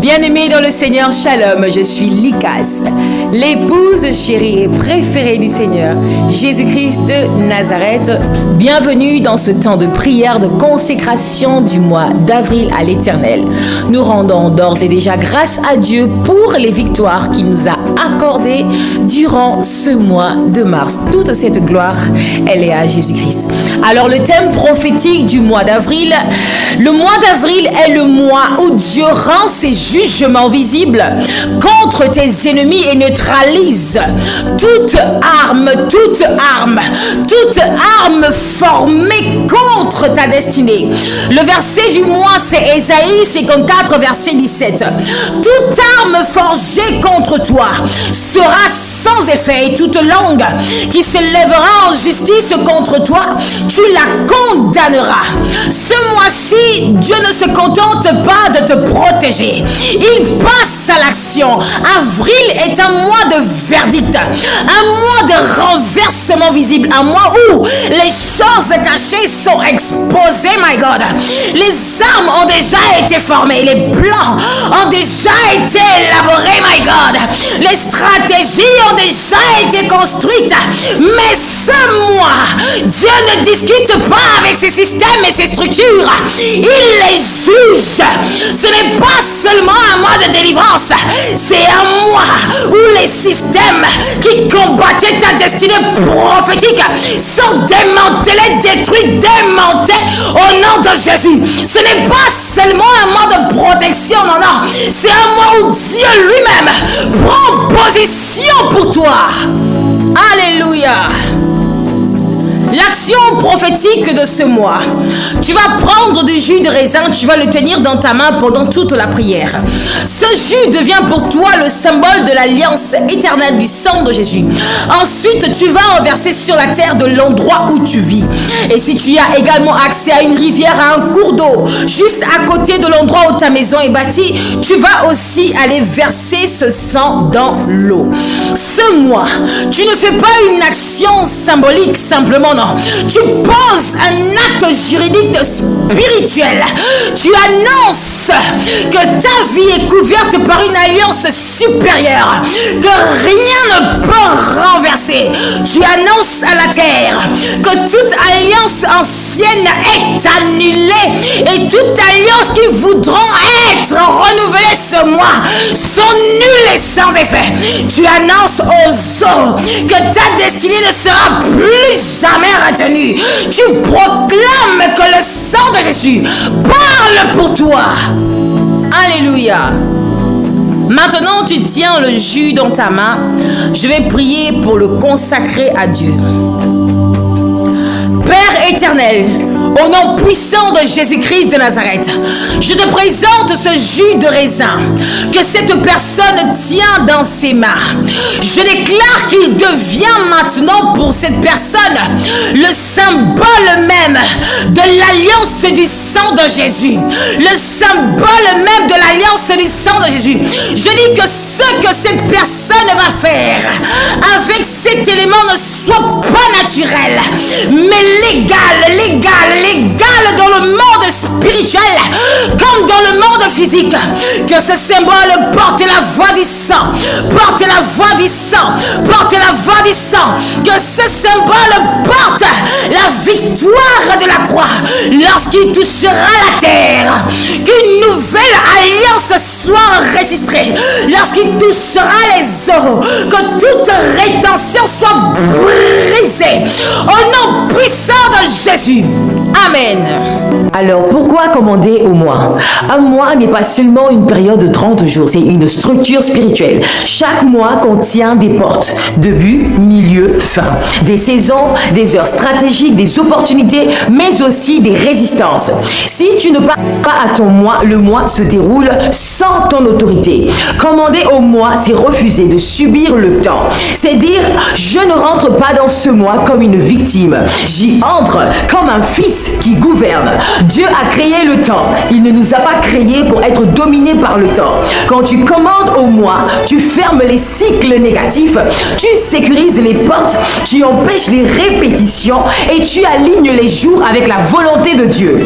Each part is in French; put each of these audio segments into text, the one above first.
Bien-aimés dans le Seigneur, Shalom, je suis Likas, l'épouse chérie et préférée du Seigneur, Jésus-Christ de Nazareth. Bienvenue dans ce temps de prière de consécration du mois d'avril à l'Éternel. Nous rendons d'ores et déjà grâce à Dieu pour les victoires qu'il nous a accordées durant ce mois de mars. Toute cette gloire, elle est à Jésus-Christ. Alors le thème prophétique du mois d'avril, le mois d'avril est le mois où Dieu rend ses jugements visibles contre tes ennemis et neutralise toute arme formée contre ta destinée. Le verset du mois, c'est Ésaïe 54, verset 17. Toute arme forgée contre toi sera sans effet et toute langue qui se lèvera en justice contre toi, tu la condamneras. Ce mois-ci, Dieu ne se contente pas de te protéger. Il passe à l'action. Avril est un mois de verdict, un mois de renversement visible, un mois où les choses cachées sont exposées, my God. Les armes ont déjà été formées, les plans ont déjà été élaborés, my God. Les stratégies ont déjà été construites. Mais ce mois, Dieu ne discute pas avec ses systèmes et ses structures. Il les juge. Ce n'est pas seulement un mois de délivrance, c'est un mois où les systèmes qui combattaient ta destinée prophétique sont démantelés, détruits, démontés au nom de Jésus. Ce n'est pas seulement un mois de protection, non, c'est un mois où Dieu lui-même prend position pour toi. Alléluia. L'action prophétique de ce mois, tu vas prendre du jus de raisin, tu vas le tenir dans ta main pendant toute la prière. Ce jus devient pour toi le symbole de l'alliance éternelle du sang de Jésus. Ensuite, tu vas en verser sur la terre de l'endroit où tu vis. Et si tu as également accès à une rivière, à un cours d'eau, juste à côté de l'endroit où ta maison est bâtie, tu vas aussi aller verser ce sang dans l'eau. Ce mois, tu ne fais pas une action symbolique simplement, non. Tu poses un acte juridique spirituel. Tu annonces que ta vie est couverte par une alliance supérieure, que rien ne peut renverser. Tu annonces à la terre que toute alliance ancienne est annulée et toute alliance qui voudront être renouvelée ce mois sont nulles et sans effet. Tu annonces aux eaux que ta destinée ne sera plus jamais retenue. Tu proclames que le sang de Jésus parle pour toi. Alléluia. Maintenant, tu tiens le jus dans ta main. Je vais prier pour le consacrer à Dieu. Père éternel, au nom puissant de Jésus-Christ de Nazareth, je te présente ce jus de raisin que cette personne tient dans ses mains. Je déclare qu'il devient maintenant pour cette personne le symbole même de l'alliance du sang de Jésus. Le symbole même de l'alliance du sang de Jésus. Je dis que ce que cette personne va faire avec cet élément ne soit pas naturel, mais légal dans le monde spirituel comme dans le monde physique. Que ce symbole porte la voix du sang, porte la voix du sang, porte la voix du sang. Que ce symbole porte la victoire de la croix lorsqu'il touchera la terre. Qu'une nouvelle alliance soit enregistrée lorsqu'il touchera les eaux. Que toute rétention soit brisée au nom puissant de Jésus. Amen. Alors, pourquoi commander au mois? Un mois n'est pas seulement une période de 30 jours, c'est une structure spirituelle. Chaque mois contient des portes, début, milieu, fin, des saisons, des heures stratégiques, des opportunités, mais aussi des résistances. Si tu ne pars pas à ton mois, le mois se déroule sans ton autorité. Commander au mois, c'est refuser de subir le temps. C'est dire, je ne rentre pas dans ce mois comme une victime. J'y entre comme un fils qui gouverne. Dieu a créé le temps. Il ne nous a pas créés pour être dominés par le temps. Quand tu commandes au mois, tu fermes les cycles négatifs, tu sécurises les portes, tu empêches les répétitions et tu alignes les jours avec la volonté de Dieu.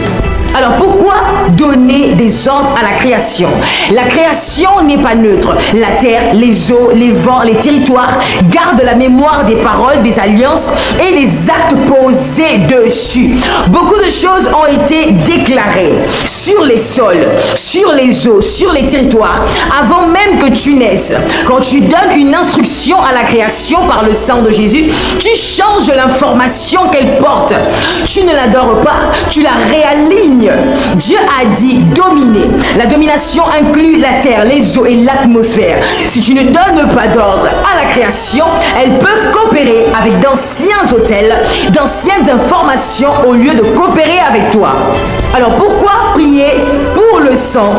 Alors pourquoi donner des ordres à la création? La création n'est pas neutre. La terre, les eaux, les vents, les territoires gardent la mémoire des paroles, des alliances et des actes posés dessus. Beaucoup de choses ont été déclarées sur les sols, sur les eaux, sur les territoires, avant même que tu naisses. Quand tu donnes une instruction à la création par le sang de Jésus, tu changes l'information qu'elle porte. Tu ne l'adores pas, tu la réalignes. Dieu a dit dominer. La domination inclut la terre, les eaux et l'atmosphère. Si tu ne donnes pas d'ordre à la création, elle peut coopérer avec d'anciens autels, d'anciennes informations au lieu de coopérer avec toi. Alors pourquoi prier pour le sang,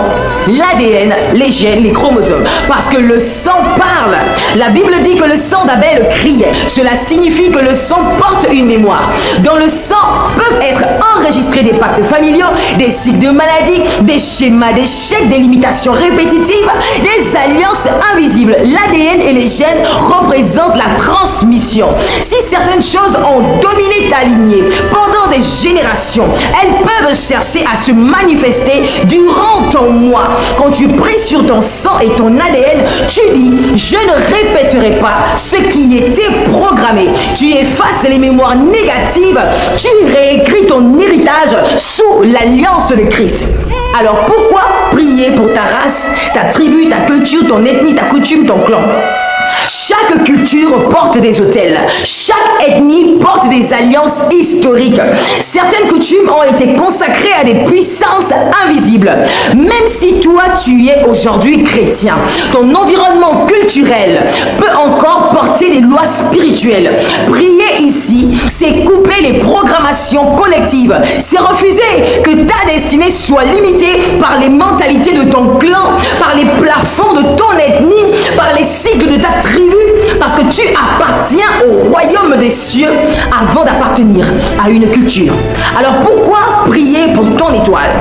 l'ADN, les gènes, les chromosomes? Parce que le sang parle. La Bible dit que le sang d'Abel criait. Cela signifie que le sang porte une mémoire. Dans le sang peuvent être enregistrés des pactes familiaux, des cycles de maladies, des schémas d'échecs, des limitations répétitives, des alliances invisibles. L'ADN et les gènes représentent la transmission. Si certaines choses ont dominé ta lignée pendant des générations, elles peuvent chercher à se manifester durant ton moi. Quand tu pries sur ton sang et ton ADN, tu dis: je ne répéterai pas ce qui était programmé. Tu effaces les mémoires négatives, tu réécris ton héritage sous l'alliance de Christ. Alors pourquoi prier pour ta race, ta tribu, ta culture, ton ethnie, ta coutume, ton clan? Chaque culture porte des autels. Chaque ethnie porte des alliances historiques. Certaines coutumes ont été consacrées à des puissances invisibles. Même si toi, tu es aujourd'hui chrétien, ton environnement culturel peut encore porter des lois spirituelles. Prier ici, c'est couper les programmations collectives. C'est refuser que ta destinée soit limitée par les mentalités de ton clan, par les plafonds de ton ethnie, par les cycles de ta tribu, parce que tu appartiens au royaume des cieux avant d'appartenir à une culture. Alors pourquoi prier pour ton étoile?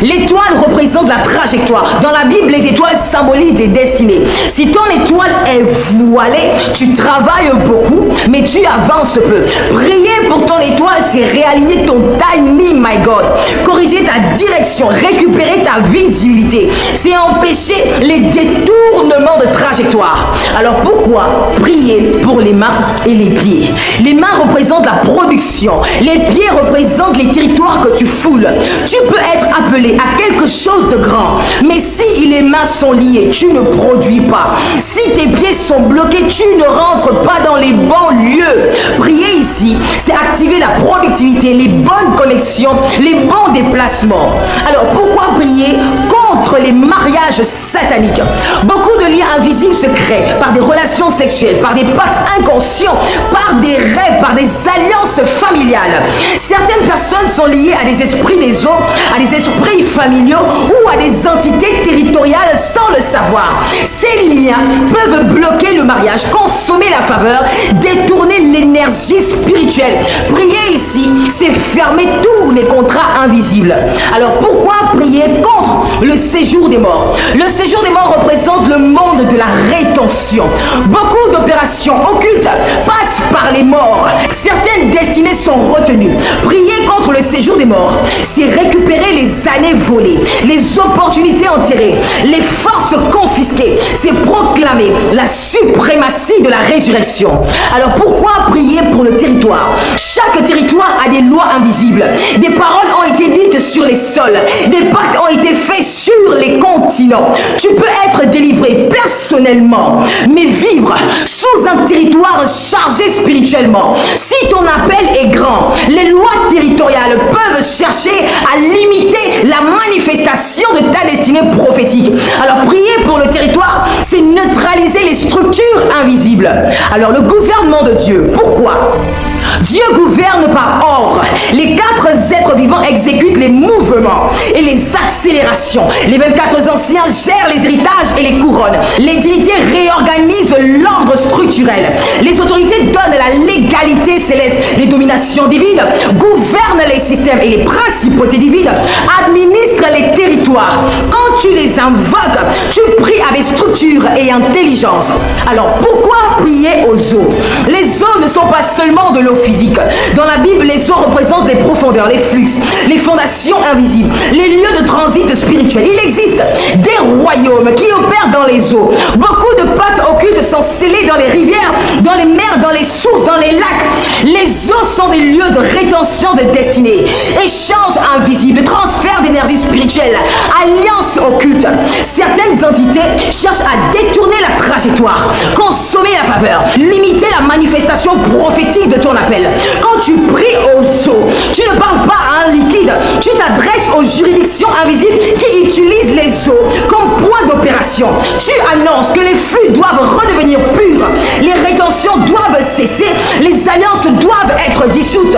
L'étoile représente la trajectoire. Dans la Bible, les étoiles symbolisent des destinées. Si ton étoile est voilée, tu travailles beaucoup, mais tu avances peu. Prier pour ton étoile, c'est réaligner ton timing, my God. Corriger ta direction, récupérer ta visibilité. C'est empêcher les détournements de trajectoire. Alors pourquoi prier pour les mains et les pieds? Les mains représentent la production. Les pieds représentent les territoires que tu foules. Tu peux être appelé à quelque chose de grand, mais si les mains sont liées, tu ne produis pas. Si tes pieds sont bloqués, tu ne rentres pas dans les bons lieux. Prier ici, c'est activer la productivité, les bonnes connexions, les bons déplacements. Alors pourquoi prier contre les mariages sataniques? Beaucoup de liens invisibles se créent par des relations sexuelles, par des pactes inconscients, par des rêves, par des alliances familiales. Certaines personnes sont liées à des esprits des eaux, à des esprits familiaux ou à des entités territoriales sans le savoir. Ces liens peuvent bloquer le mariage, consommer la faveur, détourner l'énergie spirituelle. Prier ici, c'est fermer tous les contrats invisibles. Alors pourquoi prier contre le séjour des morts? Le séjour des morts représente le monde de la rétention. Beaucoup d'opérations occultes passent par les morts. Certaines destinées sont retenues. Prier contre le séjour des morts, c'est récupérer les années volées, les opportunités enterrées, les forces confisquées. C'est proclamer la suprématie de la résurrection. Alors pourquoi prier pour le territoire? Chaque territoire a des lois invisibles. Des paroles ont été dites sur les sols. Des pactes ont été faits sur les continents. Tu peux être délivré personnellement, mais vivre sous un territoire chargé spirituellement. Si ton appel est grand, les lois territoriales peuvent chercher à limiter la manifestation de ta destinée prophétique. Alors prier pour le territoire, c'est neutraliser les structures invisibles. Alors le gouvernement de Dieu, pourquoi? Dieu gouverne par ordre. Les 4 êtres vivants exécutent les mouvements et les accélérations. Les 24 anciens gèrent les héritages et les couronnes. Les dignités réorganisent l'ordre structurel. Les autorités donnent la légalité céleste. Les dominations divines gouvernent les systèmes et les principautés divines administrent les territoires. Quand tu les invoques, tu pries avec structure et intelligence. Alors pourquoi prier aux eaux? Les eaux ne sont pas seulement de l'eau physique. Dans la Bible, les eaux représentent les profondeurs, les flux, les fondations invisibles, les lieux de transit spirituel. Il existe des royaumes qui opèrent dans les eaux. Beaucoup de pactes occultes sont scellés dans les rivières, dans les mers, dans les sources, dans les lacs. Les eaux sont des lieux de rétention de destinée, échanges invisibles, transfert d'énergie spirituelle, alliances occultes. Certaines entités cherchent à détourner la trajectoire, consommer la faveur, limiter la manifestation prophétique de ton appel. Quand tu pries aux eaux, tu ne parles pas à un liquide, tu t'adresses aux juridictions invisibles qui utilisent les eaux comme point d'opération. Tu annonces que les flux doivent redevenir purs, les rétentions doivent cesser, les alliances doivent être dissoutes,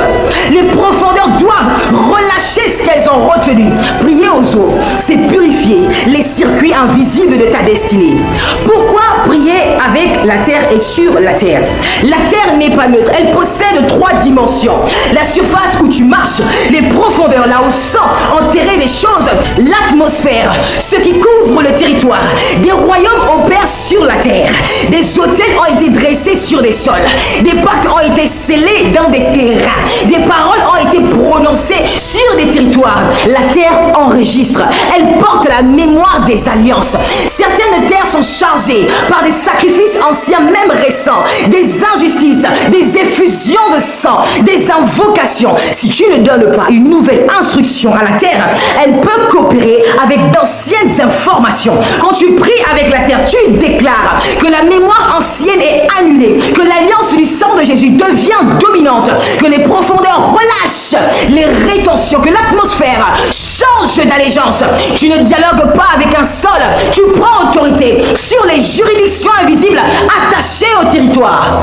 les profondeurs doivent relâcher ce qu'elles ont retenu. Prier aux eaux, c'est purifier les circuits invisibles de ta destinée. Pourquoi prier avec la terre et sur la terre? La terre n'est pas neutre, elle possède 3 dimensions. La surface où tu marches, les profondeurs là où sont enterrées des choses, l'atmosphère, ce qui couvre le territoire. Des royaumes opèrent sur la terre, des hôtels ont été dressés sur des sols, des pactes ont été scellés dans des terrains, des paroles ont été prononcées sur des territoires. La terre enregistre, elle porte la mémoire des alliances. Certaines terres sont chargées par des sacrifices anciens, même récents, des injustices, des effusions de sang, des invocations. Si tu ne donnes pas une nouvelle instruction à la terre, elle peut coopérer avec d'anciennes informations. Quand tu pries avec la terre, tu déclares que la mémoire ancienne est annulée, que l'alliance du sang de Jésus devient dominante, que les profondeurs relâchent les rétentions, que l'atmosphère change d'allégeance. Tu ne dialogues pas avec un sol, tu prends autorité sur les juridictions invisibles attachées au territoire.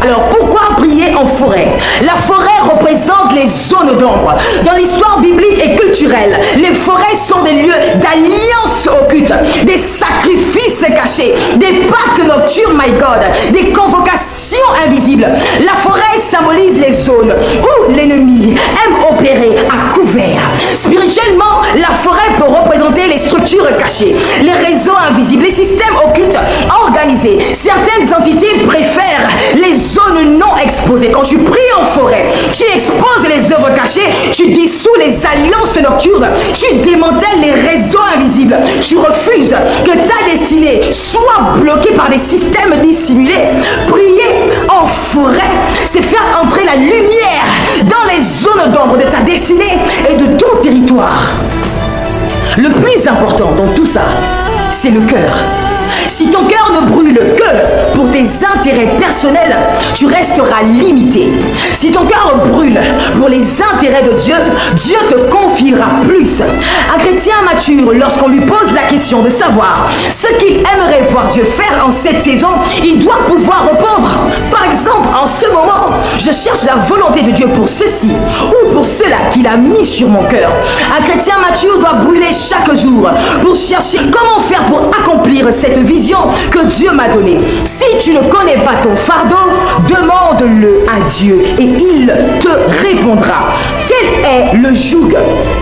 Alors pourquoi prier en forêt? La forêt représente les zones d'ombre. Dans l'histoire biblique et culturelle, les forêts sont des lieux d'alliance occulte, des sacrifices cachés, des pactes nocturnes, my God, des convocations invisibles. La forêt symbolise les zones où l'ennemi aime opérer à couvert. Spirituellement, la forêt peut représenter les structures cachées, les réseaux invisibles, les systèmes occultes organisés. Certaines entités préfèrent les zones non exposées. Quand tu pries en forêt, tu exposes les œuvres cachées, tu dissous les alliances nocturnes, tu démantèles les réseaux invisibles, tu refuses que ta destinée soit bloquée par des systèmes dissimulés. Prier en forêt, c'est faire entrer la lumière dans les zones d'ombre de ta destinée et de ton territoire. Le plus important dans tout ça, c'est le cœur. Si ton cœur ne brûle que pour tes intérêts personnels, tu resteras limité. Si ton cœur brûle pour les intérêts de Dieu, Dieu te confiera plus. Un chrétien mature, lorsqu'on lui pose la question de savoir ce qu'il aimerait voir Dieu faire en cette saison, il doit pouvoir répondre. Par exemple, en ce moment, je cherche la volonté de Dieu pour ceci ou pour cela qu'il a mis sur mon cœur. Un chrétien mature doit brûler chaque jour pour chercher comment faire pour accomplir cette vision que Dieu m'a donnée. Si tu ne connais pas ton fardeau, demande-le à Dieu et il te répondra. Quel est le joug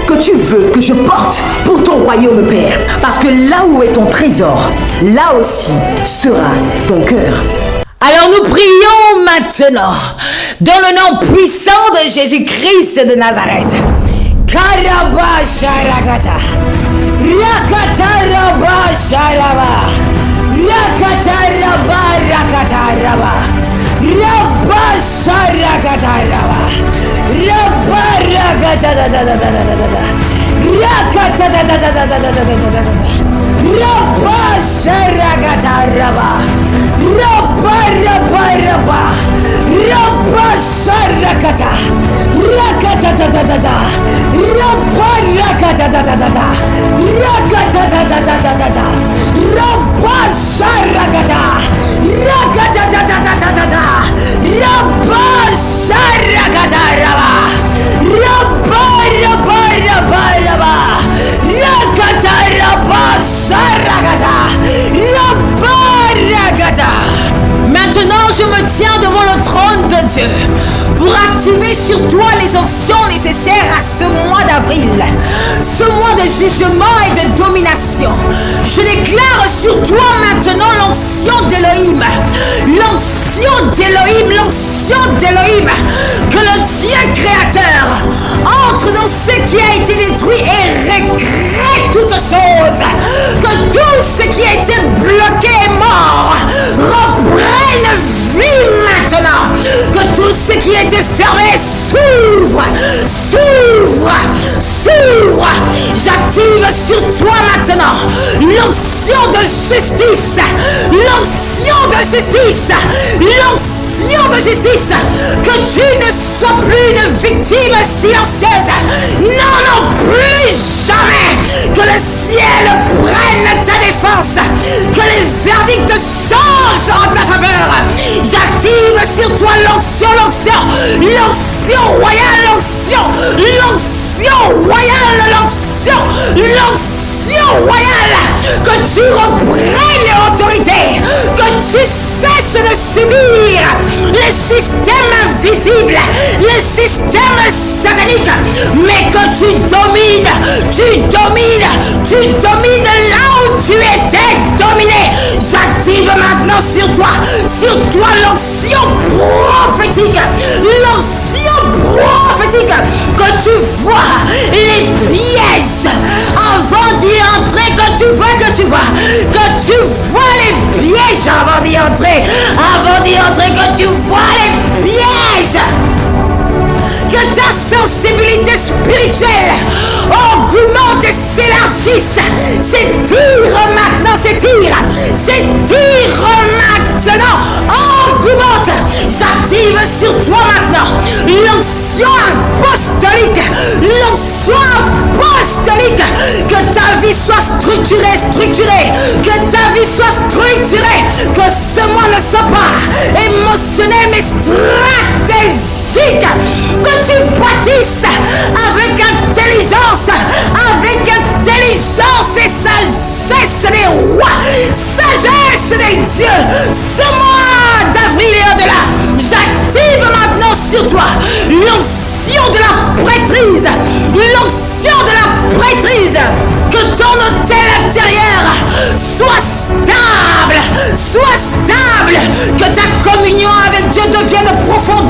que tu veux que je porte pour ton royaume, Père? Parce que là où est ton trésor, là aussi sera ton cœur. Alors nous prions maintenant dans le nom puissant de Jésus-Christ de Nazareth. Karaba Sharakata. Rakata Raba Sharaba. Rakata Raba Rakata Raba. Rabba Sharakata Raba. Rabba Rakata da da da da da da da. Rakata da da da da da da da da da. Rabba Sharakata Raba. Rabba Rabba Rabba. Rabba Sharakata. Rakata da da da da. Rabba Rakata da da da da. Rakata da da da da da da. Rabba Sharakata. Rakata da da da da da da. Rabba Sharakata Raba. Rabba Rabba Rabba Rabba. Rakata Rabba Sharakata. Rabba Rakata. Maintenant, je me tiens devant le trône de Dieu pour activer sur toi les onctions nécessaires à ce mois d'avril, ce mois de jugement et de domination. Je déclare sur toi maintenant l'onction d'Élohim d'Élohim, l'onction d'Élohim, que le Dieu créateur entre dans ce qui a été détruit et regrette toutes choses, que tout ce qui a été bloqué et mort reprenne vie maintenant, que tout ce qui a été fermé s'ouvre. J'active sur toi maintenant l'onction de justice, que tu ne sois plus une victime silencieuse. Non, plus jamais. Que le ciel prenne ta défense, que les verdicts changent en ta faveur. J'active sur toi l'onction royale, que tu reprennes l'autorité, que tu cesses de subir les systèmes invisibles, les systèmes sataniques, mais que tu domines là où tu étais dominé. J'active maintenant sur toi l'onction prophétique, que tu vois les pièges avant d'y entrer, que tu vois les pièges avant d'y entrer, que tu vois les pièges, que ta sensibilité spirituelle augmente et s'élargisse, s'étire maintenant, augmente. J'active sur toi maintenant l'onction apostolique, que ta vie soit structurée, que ce mois ne soit pas émotionnel mais stratégique, que tu bâtisses avec intelligence et sagesse des rois, sagesse des dieux. Ce mois d'avril et au-delà, j'active maintenant sur toi l'onction de la prêtrise, que ton hôtel intérieur soit stable, que ta communion avec Dieu devienne profonde,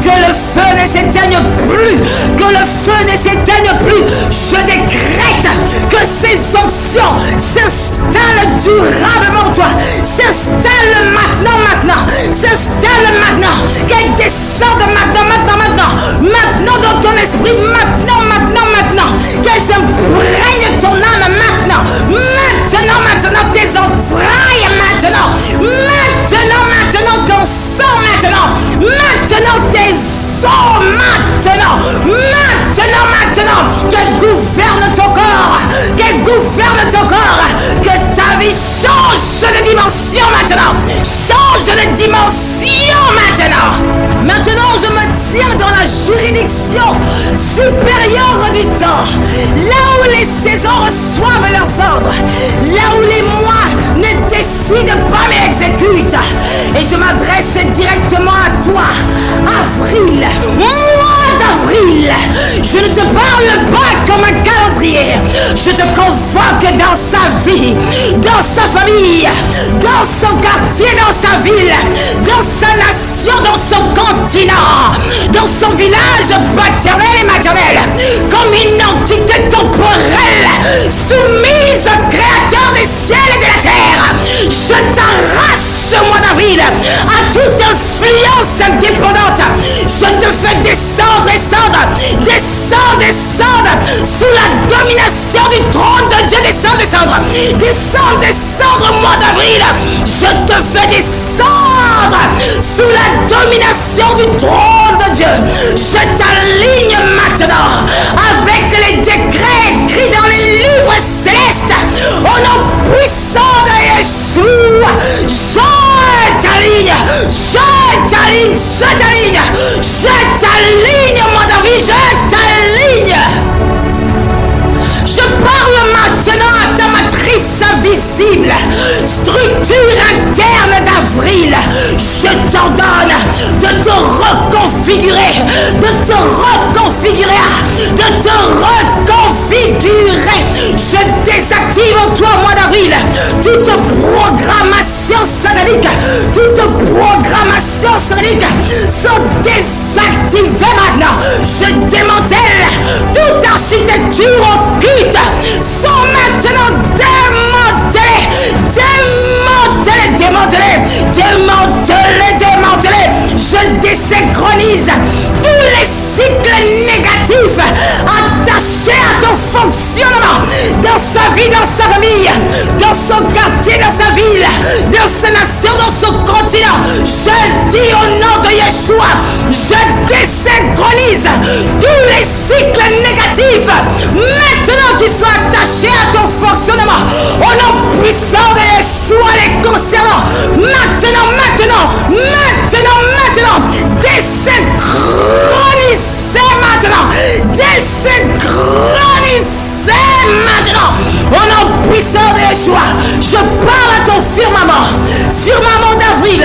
que le feu ne s'éteigne plus, je décrète que ces onctions s'installent durablement en toi, s'installent maintenant, qu'elles descendent maintenant dans ton esprit, maintenant, qu'elles imprègnent ton âme maintenant, tes entrailles maintenant, ton sang maintenant, tes os maintenant, qu'elles gouvernent ton corps, que ta vie change de dimension maintenant. Maintenant, je me tiens dans la juridiction supérieure du temps, là où les saisons reçoivent leurs ordres, là où les mois ne décident pas mais exécutent. Et je m'adresse directement à toi, avril, mois d'avril. Je ne te parle pas comme un calendrier, je te convoque dans sa vie, dans sa famille, dans son quartier, dans sa ville, dans sa nation, dans son continent, dans son village paternel et maternel, comme une entité temporelle soumise au créateur des ciels et de la terre. Je t'arrache ce mois d'avril à toute influence indépendante. Je te fais descendre sous la domination du trône de Dieu. Descendre mois d'avril. Je te fais descendre sous la domination du trône de Dieu. Je t'aligne maintenant avec les décrets écrits dans les livres célestes. Au nom puissant de Yeshua, je t'aligne, mois d'avril, je t'aligne. Je parle maintenant à ta matrice invisible, structure interne d'avril. Je t'ordonne de te reconfigurer, occultes sont maintenant démantelés. Je désynchronise tous les cycles négatifs attachés à ton fonctionnement dans sa vie, dans sa famille, dans son quartier, dans sa ville, dans sa nation, dans son continent. Je dis au nom de Yeshua, je désynchronise tous les cycles négatifs maintenant qui sont attachés à ton fonctionnement. Au nom puissant de Yeshua les concernant. Maintenant, désynchroniser maintenant. Au nom puissant de Yeshua, je parle à ton firmament d'avril,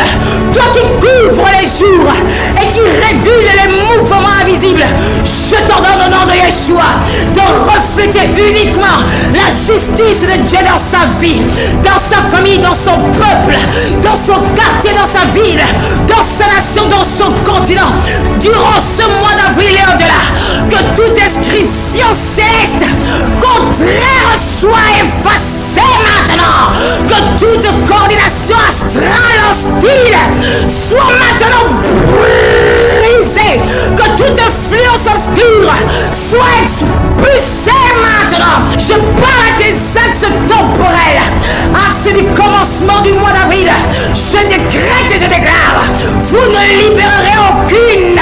toi qui couvres les jours et qui régule les mouvements invisibles. Je t'ordonne au nom de Yeshua de refléter uniquement la justice de Dieu dans sa vie, dans sa famille, dans son peuple, dans son quartier, dans sa ville, dans sa nation, dans son continent. Durant ce mois d'avril et au-delà, que toute inscription céleste contraire soit effacée maintenant. Que toute coordination astrale hostile soit maintenant brisée. Que toute influence obscure soit expulsée maintenant. Je parle à des axes temporels, axes du commencement du mois d'avril. Je décrète et je déclare, vous ne libérerez aucune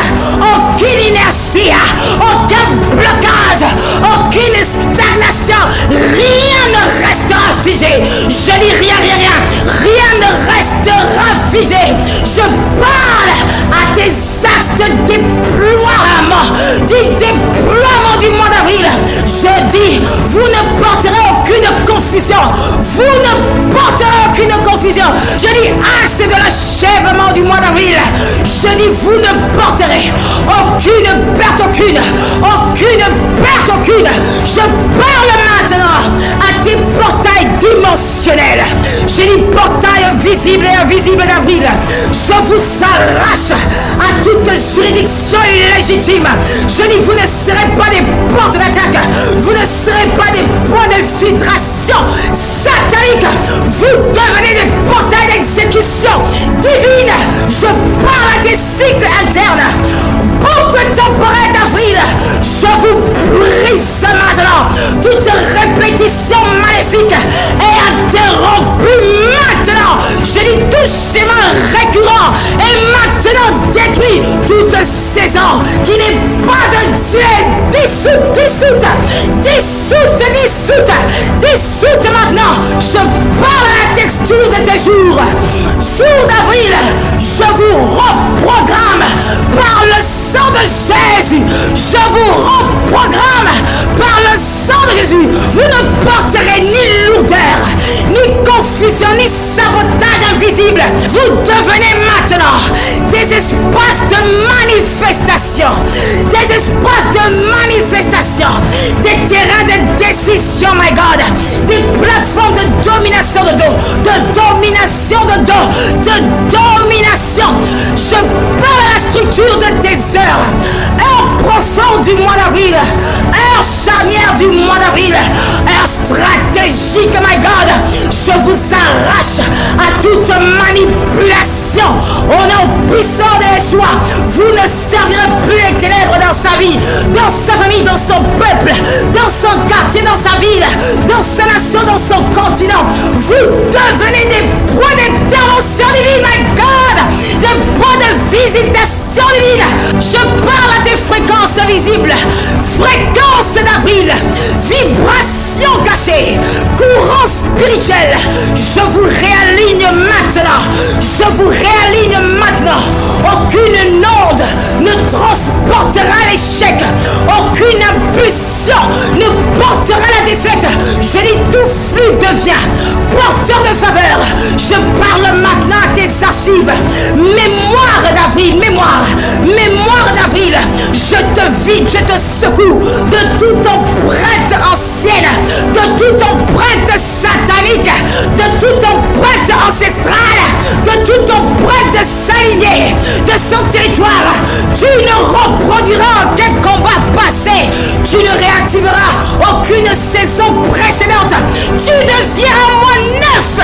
inertie, aucun blocage, aucune stagnation. Rien ne restera figé. Je dis rien ne restera figé. Je parle à des axes de déploiement, du déploiement du mois d'avril. Je dis, vous ne porterez aucune confusion. Vous ne porterez aucune confusion. Je dis, axe de l'achèvement du mois d'avril. Je dis, vous ne porterez aucune perte aucune. Je parle maintenant à des portails dimensionnels. Je dis portail visible et invisible d'avril. Je vous arrache à toute juridiction illégitime. Je dis, vous ne serez pas des portes d'attaque. Vous ne serez pas des points d'infiltration satanique. Vous devenez des portails d'exécution divine. Je parle à des cycles internes. Boucle temporelle d'avril. Je vous brise maintenant. Toute répétition maléfique est interrompue maintenant. Je dis, tout schéma récurrent est maintenant détruit. Toute saison qui n'est pas de Dieu est dissoute maintenant. Je parle à la texture de tes jours. Jour d'avril, je vous reprogramme par le sang de Jésus. Je vous reprogramme par le sang de Jésus. Vous ne porterez ni lourdeur, ni confusion, ni sabotage invisible. Vous devenez maintenant des espaces de manifestation. Des terrains de décision, my God. Des plateformes de domination de domination. Je parle à la structure de tes heures. Heure profonde du mois d'avril. Heure charnière du mois d'avril. Heure stratégique, my God. Je vous arrache à toute manipulation. Au nom puissant de Yeshua, vous ne servirez plus les ténèbres dans sa vie, dans sa famille, dans son peuple, dans son quartier, dans sa ville, dans sa nation, dans son continent. Vous devenez des points d'intervention divine, my God, des points de visitation divine. Je parle à des fréquences visibles, fréquences d'avril, vibrations cachées, courants spirituels. Je vous réaligne maintenant. Aucune onde ne transportera l'échec. Aucune impulsion ne portera la défaite. Je dis, tout flux devient porteur de faveur. Je parle maintenant à tes archives. Mémoire d'avril. Je te vide, je te secoue de toute empreinte ancienne, de toute empreinte satanique, de toute empreinte ancestrale, de toute empreinte s'aligner de son territoire. Tu ne reproduiras aucun combat passé. Tu ne réactiveras aucune saison précédente. Tu deviens un mois neuf,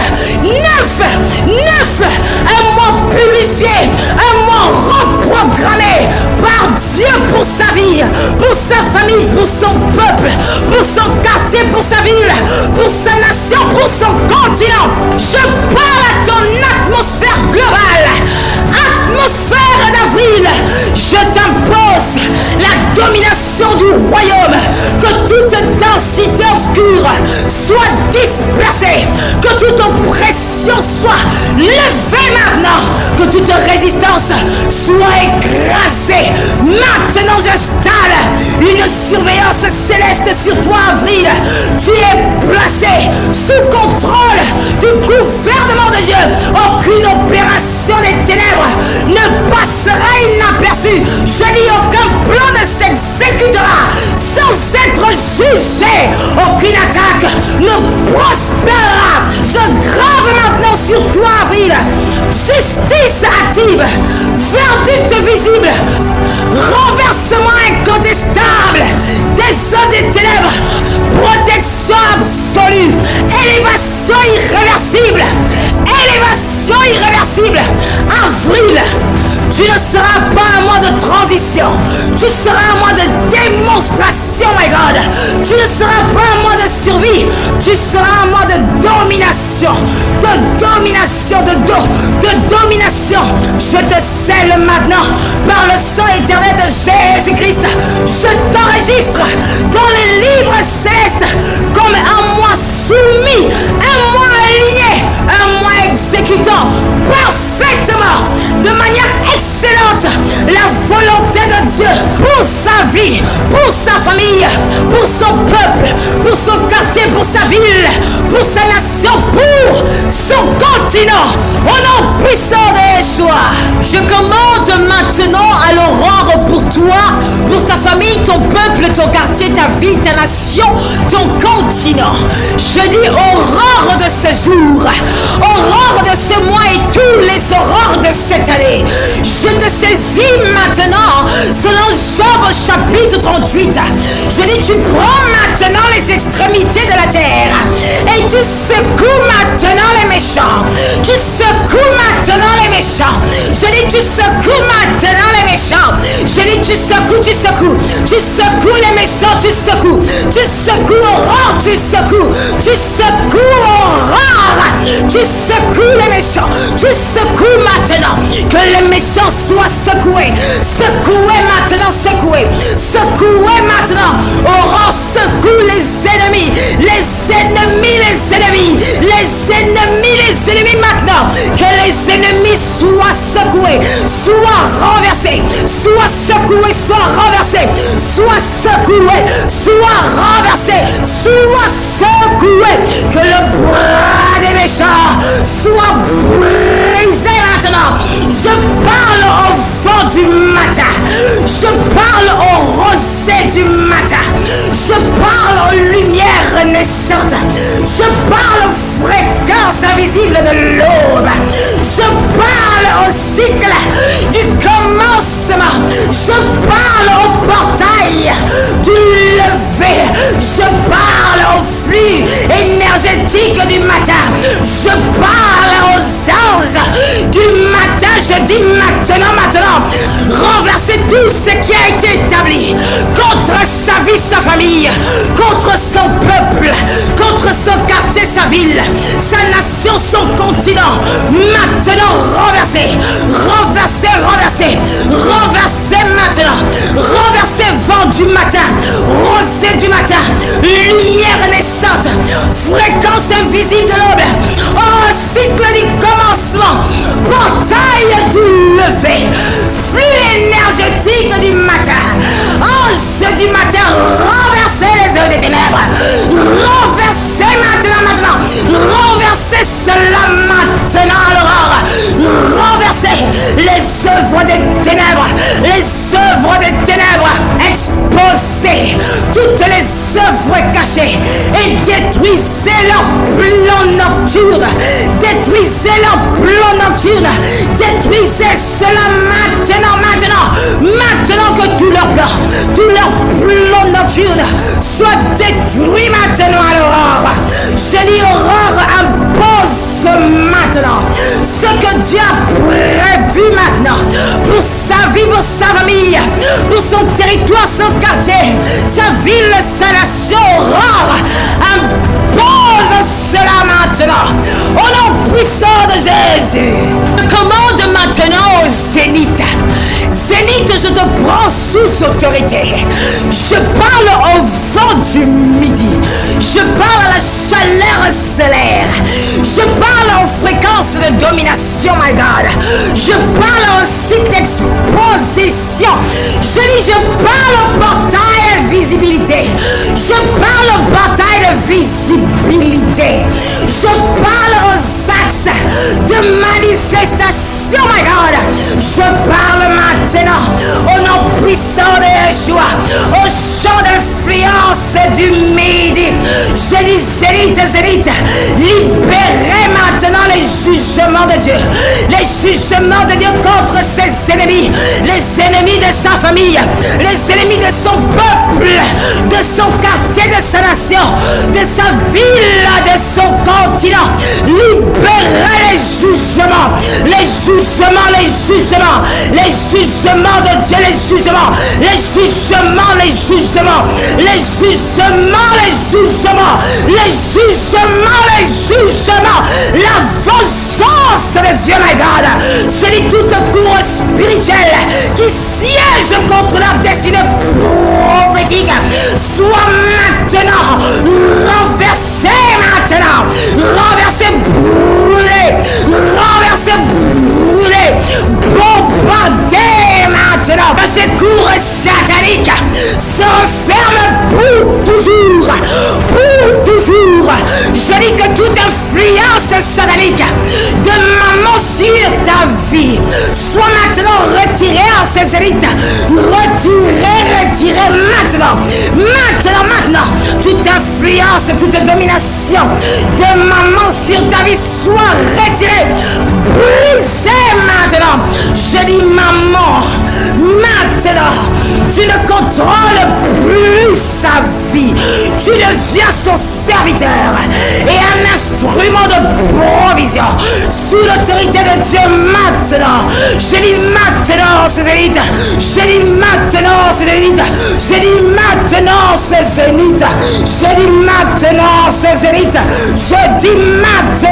un mois purifié, un mois reprogrammé par Dieu pour sa vie, pour sa famille, pour son peuple, pour son quartier, pour sa ville, pour sa nation, pour son continent. Je parle à ton atmosphère globale, atmosphère d'avril. Je t'impose la domination du royaume, que toute densité obscure soit dispersée, que toute oppression soit levée maintenant, que toute résistance soit écrasée. Maintenant j'installe une surveillance céleste sur toi, Avril. Tu es placé sous contrôle du gouvernement de Dieu. Aucune opération des ténèbres ne passera inaperçue. Je dis aucun plan ne s'exécutera sans être jugé. Aucune attaque ne prospérera. Je grave maintenant sur toi, Avril. Justice active, verdict visible, renversement incontestable des hommes des ténèbres, protection absolue, élévation irréversible, Avril. Tu ne seras pas un mois de transition, tu seras un mois de démonstration, my God. Tu ne seras pas un mois de survie, tu seras un mois de domination, de domination. Je te scelle maintenant par le sang éternel de Jésus-Christ. Je t'enregistre dans les livres célestes comme un mois soumis, un mois aligné, un mois exécutant parfaitement, de manière excellente, la volonté de Dieu pour sa vie, pour sa famille, pour son peuple, pour son quartier, pour sa ville, pour sa nation, pour son continent. Au nom puissant de Yeshua, je commande maintenant à l'aurore pour toi, pour ta famille, ton peuple, ton quartier, ta ville, ta nation, ton continent. Je dis aurore de ce jour, aurore de ce mois et tous les aurores de cette année. Je te saisis maintenant selon Job chapitre 38. Je dis tu prends maintenant les extrémités de la terre et tu secoues maintenant les méchants. Tu secoues maintenant les méchants. Je dis tu secoues maintenant les méchants. Je dis tu secoues les méchants, tu secoues aurore, tu secoues aurore, tu secoues les méchants, tu secoues maintenant, que les méchants soient secoués maintenant, aurore, secoue les ennemis maintenant, que les ennemis soient secoués, soient renversés, soient secoués, soient renversés, soient secoués, soient renversés, soient secoués, que le bras des méchants soit brisé maintenant. Je parle au vent du matin, je parle au rosée du matin, je parle aux lumières naissantes, je parle aux fréquences invisibles de l'aube, je parle au cycle du commencement, je parle au portail du lever, je parle au flux énergétique du matin, je parle aux anges du matin. Je dis maintenant, renverser tout ce qui a été établi contre sa vie, sa famille, contre son peuple, contre son quartier, sa ville, sa nation, son continent. Maintenant renverser maintenant, renverser vent du matin, rosée du matin, lumière naissante, fréquence invisible de l'aube, oh cycle du commencement, portail du lever, flux énergétique du matin, ange du matin, renverser les œuvres des ténèbres, renverser maintenant, renverser cela maintenant à l'aurore, renverser les œuvres des ténèbres, exposer toutes les œuvres cachées et détruisez leur plan nocturne, détruisez cela maintenant que tout leur plan nocturne soit détruit maintenant à que Dieu a prévu maintenant pour sa vie, pour sa famille, pour son territoire, son quartier, sa ville, sa nation, aurore, impose cela maintenant. Au nom puissant de Jésus. Je commande maintenant au zénith. Zénith, je te prends sous autorité. Je parle au vent du midi. Je parle à la chaleur solaire. Je parle aux fréquences de domination, my God. Je parle au cycle d'exposition. Je parle au portail de visibilité. Je parle au portail de visibilité. Je parle aux axes de manifestation, my God. Je parle maintenant au nom puissant de Yeshua, au champ d'influence du midi. Je dis zénith, zénith, libérez maintenant les jugements de Dieu. Les jugements de Dieu contre ses ennemis, les ennemis de sa famille, les ennemis de son peuple, de son quartier, de sa nation, de sa ville, de son continent. Libérez les jugements, les jugements, les jugements, les jugements de Dieu, les jugements, les jugements, les jugements, les jugements, les jugements, les jugements, les jugements, la vengeance de Dieu, my God. Je dis toute cour spirituelle qui siège contre la destinée prophétique soit maintenant renversée, maintenant renversée, brûlée, renversée, brûlée, bombardée maintenant. Ces cours sataniques se referment pour toujours, pour toujours. Je dis que toute influence satanique de maman sur ta vie soit maintenant retirée en ces élites. Retirée maintenant. Maintenant. Toute influence, toute domination de maman sur ta vie soit retirée. Brisée maintenant. Je dis maman, maintenant, tu ne contrôles plus sa vie. Tu deviens son serviteur et un instrument de provision sous l'autorité de Dieu maintenant. Je dis maintenant ces élites. Je dis maintenant ces élites. Je dis maintenant ces élites. Je dis maintenant ces élites. Je dis maintenant.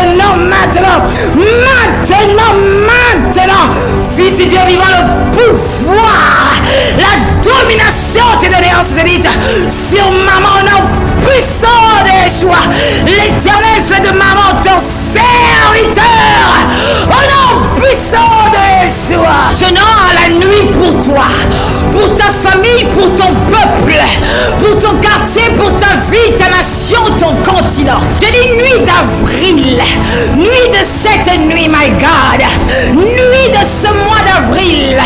Fils du Dieu vivant, le pouvoir, la domination t'est donnée en ces élites sur maman au nom puissant de Yeshua. L'Éternel fait de maman ton serviteur au nom puissant de Yeshua. Je nomme la nuit pour toi, pour ta famille, pour ton peuple, pour ton quartier, pour ta vie, ta nation, ton continent. Je dis nuit d'avril, nuit de cette nuit, my God, nuit de ce mois d'avril,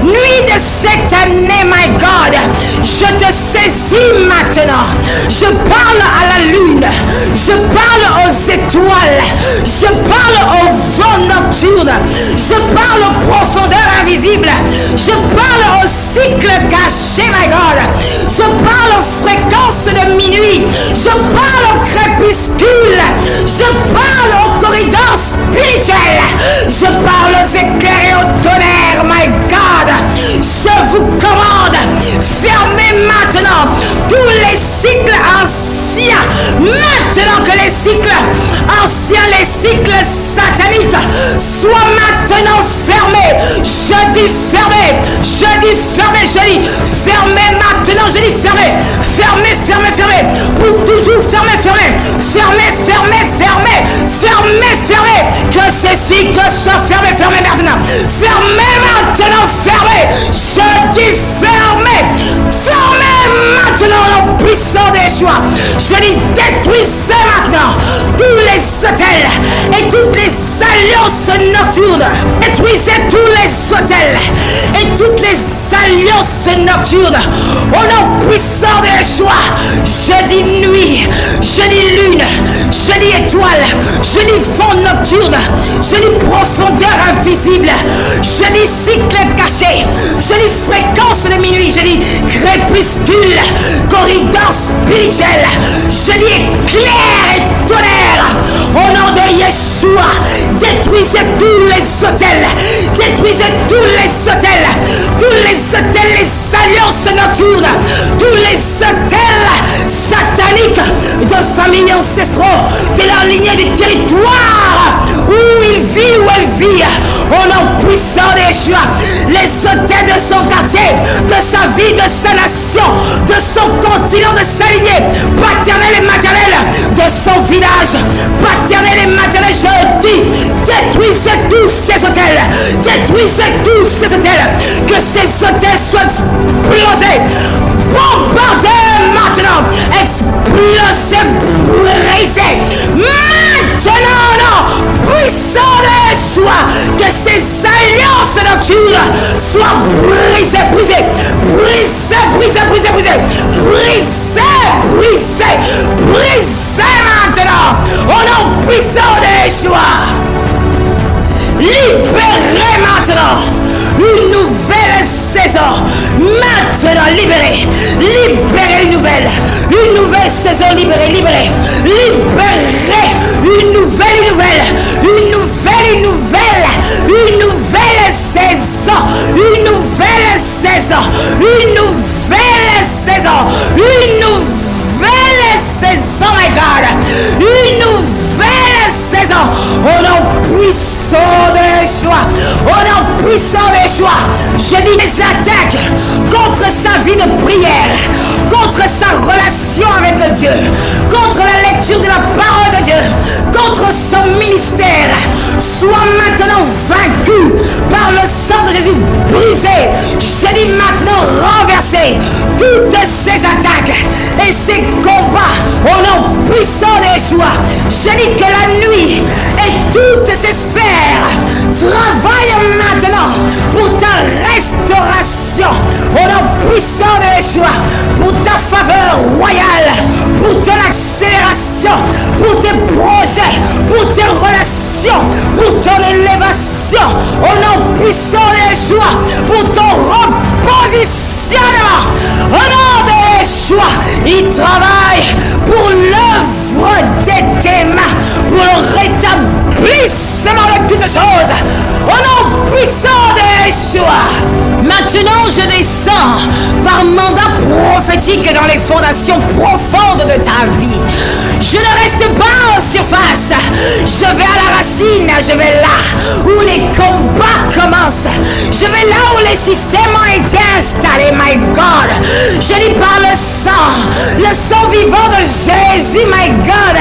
nuit de cette année, my God. Je te saisis maintenant. Je parle à la lune, je parle aux étoiles, je parle au vent nocturne, je parle aux profondeurs invisibles, je parle au cycle caché, my God. Je parle aux fréquences de minuit, je parle au crépuscule, je parle aux corridors spirituels, je parle aux éclairs et au tonnerre, my God. Je vous commande, fermez maintenant tous les cycles anciens, maintenant que les cycles anciens, les cycles sataniques soient maintenant fermés. Je dis fermé, je dis fermé, je dis fermé maintenant, je dis fermé, fermé, fermé, fermé, pour toujours fermé, fermé, fermé, fermé, fermé, fermé, fermé, que ces cycles soient fermés, fermés maintenant, fermé maintenant, fermé, je dis fermé, fermé maintenant, au puissant des choix. Je dis détruisez maintenant tous les hôtels et toutes les alliances nocturnes. Détruisez tous les hôtels et toutes les alliances nocturnes. Au nom puissant de Yeshua, je dis nuit, je dis lune, je dis étoile, je dis vent nocturne, je dis profondeur invisible, je dis cycle caché, je dis fréquence de minuit, je dis crépuscule, corridor spirituel, je dis éclair et tonnerre. Au nom de Yeshua, détruisez tous les autels. Détruisez tous les autels, les alliances nocturnes, tous les autels sataniques de familles ancestraux, de leur lignée du territoire où il vit, où elle vit. Au nom puissant de Yeshua, les autels de son quartier, de sa vie, de sa nation, de son continent, de sa lignée paternelle et maternelle, de son village paternel et maternel, je dis, détruisez tous ces hôtels, détruisez tous ces hôtels, que ces hôtels soient explosés, bombardés maintenant, explosés, brisés, maintenant, non, puissant de Yeshua, que ces alliances nocturnes soient brisées, brisées, brisées, brisées, brisées, brisées, brisées, brisées, brisées maintenant, au nom puissant de Yeshua. Libérez maintenant une nouvelle saison. Maintenant, libérez. Libérez une nouvelle saison. Libérez, libérez. Libérez une nouvelle saison. Une nouvelle saison. Une nouvelle saison. Une nouvelle saison, my God. Une nouvelle saison. Au nom puissant de Yeshua, au nom puissant de Yeshua, je dis des attaques contre sa vie de prière, contre sa relation avec le Dieu, contre la lecture de la parole de Dieu, contre son ministère, soit maintenant vaincu par le sang de Jésus brisé. Je dis maintenant renverser toutes ces attaques et ces combats au nom puissant de Yeshua. Je dis que la nuit et toutes ces sphères travaillent maintenant pour ta restauration au nom puissant de Yeshua, pour ta faveur royale, pour ton accélération, pour tes projets, pour tes relations, pour ton élévation au nom puissant de Yeshua, pour ton repositionnement au nom de Yeshua. Il travaille pour l'œuvre de tes mains, pour le rétablissement de toutes choses au nom puissant de Yeshua. Maintenant, je descends par mandat prophétique dans les fondations profondes de ta vie. Je ne reste pas en surface. Je vais à la racine. Je vais là où les combats commencent. Je vais là où les systèmes ont été installés, my God. Je dis par le sang vivant de Jésus, my God.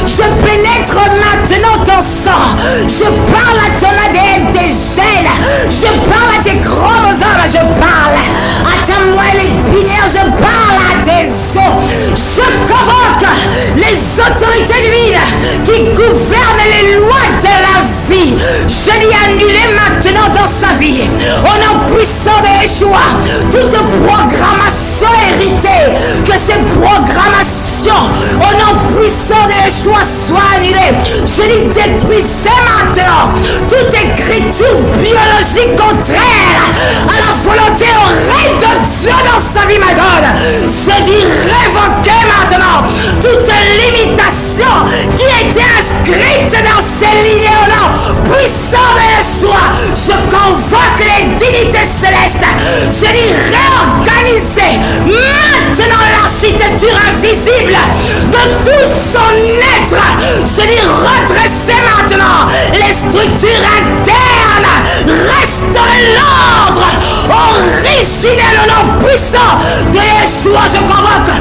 Je pénètre maintenant ton sang. Je parle à ton ADN, tes gènes. Je parle à tes chromosomes. Je parle à ta moelle épinière. Je parle à tes os. Je convoque les autorités divines qui gouvernent les lois de la vie. Je dis annuler maintenant dans sa vie, au nom puissant de Yeshua, toute programmation héritée, que ces programmations, au nom puissant de Yeshua, soient annulées. Je dis détruisez maintenant toute écriture biologique contraire à la volonté au règne de Dieu dans sa vie, my God. Je dis révoquez maintenant toute limitation qui était inscrite dans ces lignées au nom puissant de Yeshua. Je convoque les dignités célestes. Je dis réorganiser maintenant l'architecture invisible de tout son être. Je dis redresser maintenant les structures internes. Restaurer l'ordre originel au nom puissant de Yeshua. Je convoque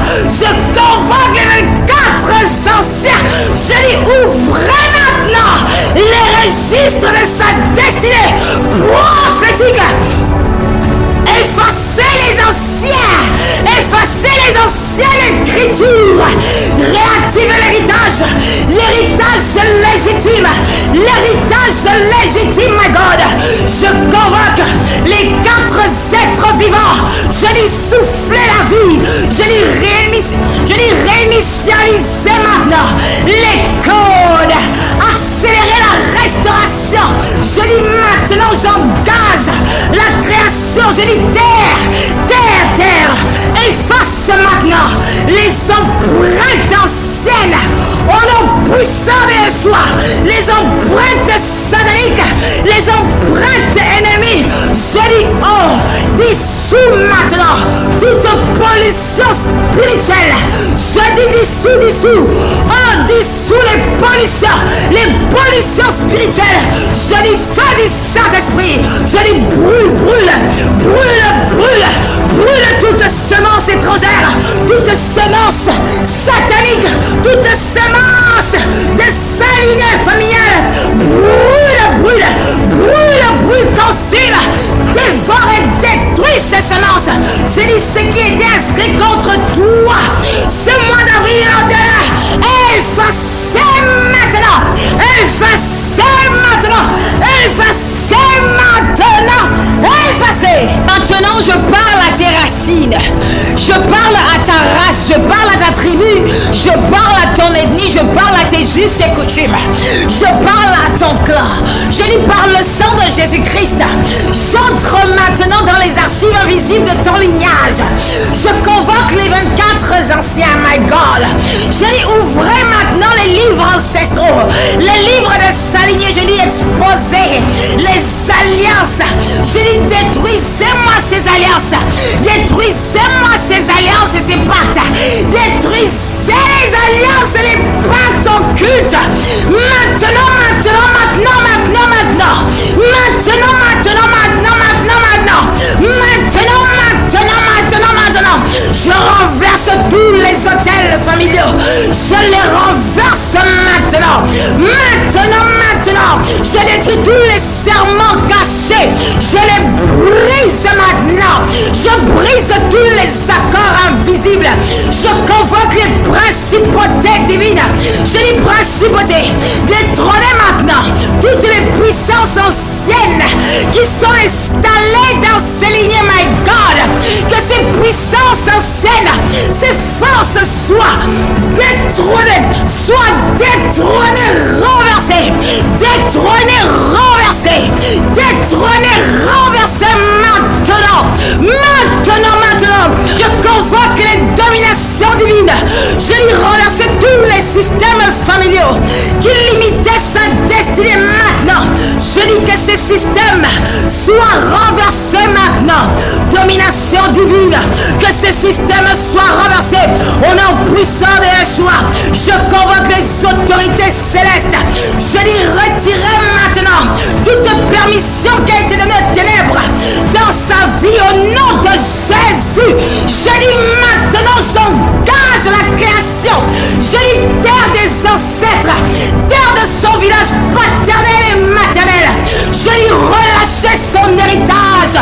les 24 anciens. Je dis ouvrez maintenant les registres de sa destinée prophétique. Effacez les anciennes écritures. Réactivez l'héritage légitime, my God. Je convoque les 4 êtres vivants. Je dis souffler la vie. Je dis réinitialiser maintenant les codes, accélérer la restauration. Je dis maintenant j'engage la création. Je dis terre, efface maintenant les empreintes anciennes au nom puissant de Yeshua, les empreintes sataniques, les empreintes toute pollution spirituelle. Je dis dissous. Oh, dissous les pollutions spirituelles. Je dis feu du Saint-Esprit. Je dis brûle toute semence étrangère, toute semence satanique, toute semence désalignée familiale. Brûle, consume, dévore et détruis ces semences. Je dis ce qui était inscrit contre toi ce mois d'avril au-delà, effacez maintenant. Maintenant, je parle à tes racines, je parle à ta race, je parle à ta tribu, je parle à ton ethnie, je parle à tes us et coutumes, je parle à ton clan. Je dis par le sang de Jésus-Christ, j'entre maintenant dans les archives invisibles de ton lignage. Je convoque les 24 anciens, my God. Je dis ouvrez maintenant les livres ancestraux, les livres de s'aligner. Je dis exposez les alliances. Je dis détruisez-moi ces alliances. Détruisez-moi ces alliances et ces pactes. Détruisez les alliances et les pactes occultes. Maintenant. Je renverse tous les hôtels familiaux. Je les renverse maintenant. Je détruis tous les serments cachés. Je les brise maintenant. Je brise tous les accords invisibles. Je convoque les principautés divines. Je dis principautés, détrônez maintenant toutes les puissances anciennes qui sont installées dans ces lignées, my God. Que ces puissances anciennes, ces forces soient détrônées, renversées. Maintenant. Je convoque les dominations divines. Je dis renverser tous les systèmes familiaux qui limitaient sa destinée maintenant. Je dis que ces systèmes soient renversés maintenant. Domination divine, que ces systèmes soient renversés au nom puissant de Yeshua. Je convoque les autorités célestes. Je dis retirez maintenant toute permission qui a été donnée aux ténèbres dans sa vie au nom de Jésus. Je dis maintenant j'engage la création. Je dis terre des ancêtres, terre de son village paternel et maternel. Je dis relâchez son héritage.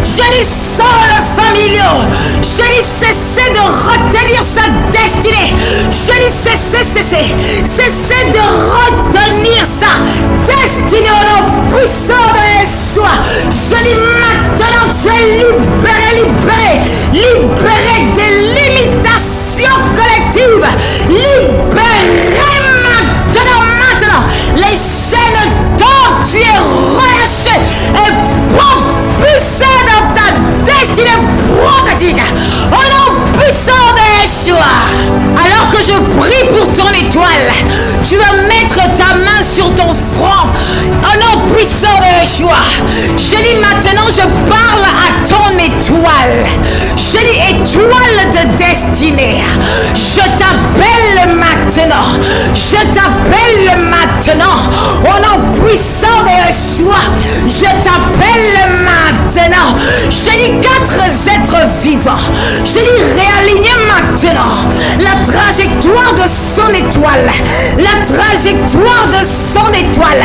Je dis sol familiaux. Je dis cessez de retenir sa destinée. Je dis cessez de retenir sa destinée au nom puissant de Yeshua. Je dis maintenant tu es libéré des limitations collectives. Libéré maintenant les chaînes dont tu es relâché et propulsé dans ta destinée prophétique au nom puissant de Yeshua. Alors que je prie pour ton étoile, tu vas mettre ta main sur ton front au nom puissant de Yeshua. Je dis maintenant, je parle à ton étoile. Je dis étoile de destinée. Je t'appelle maintenant au nom puissant de Yeshua. Je t'appelle maintenant. Je dis 4 êtres vivants. Je dis réaligner maintenant la trajectoire de son étoile. La trajectoire de son étoile.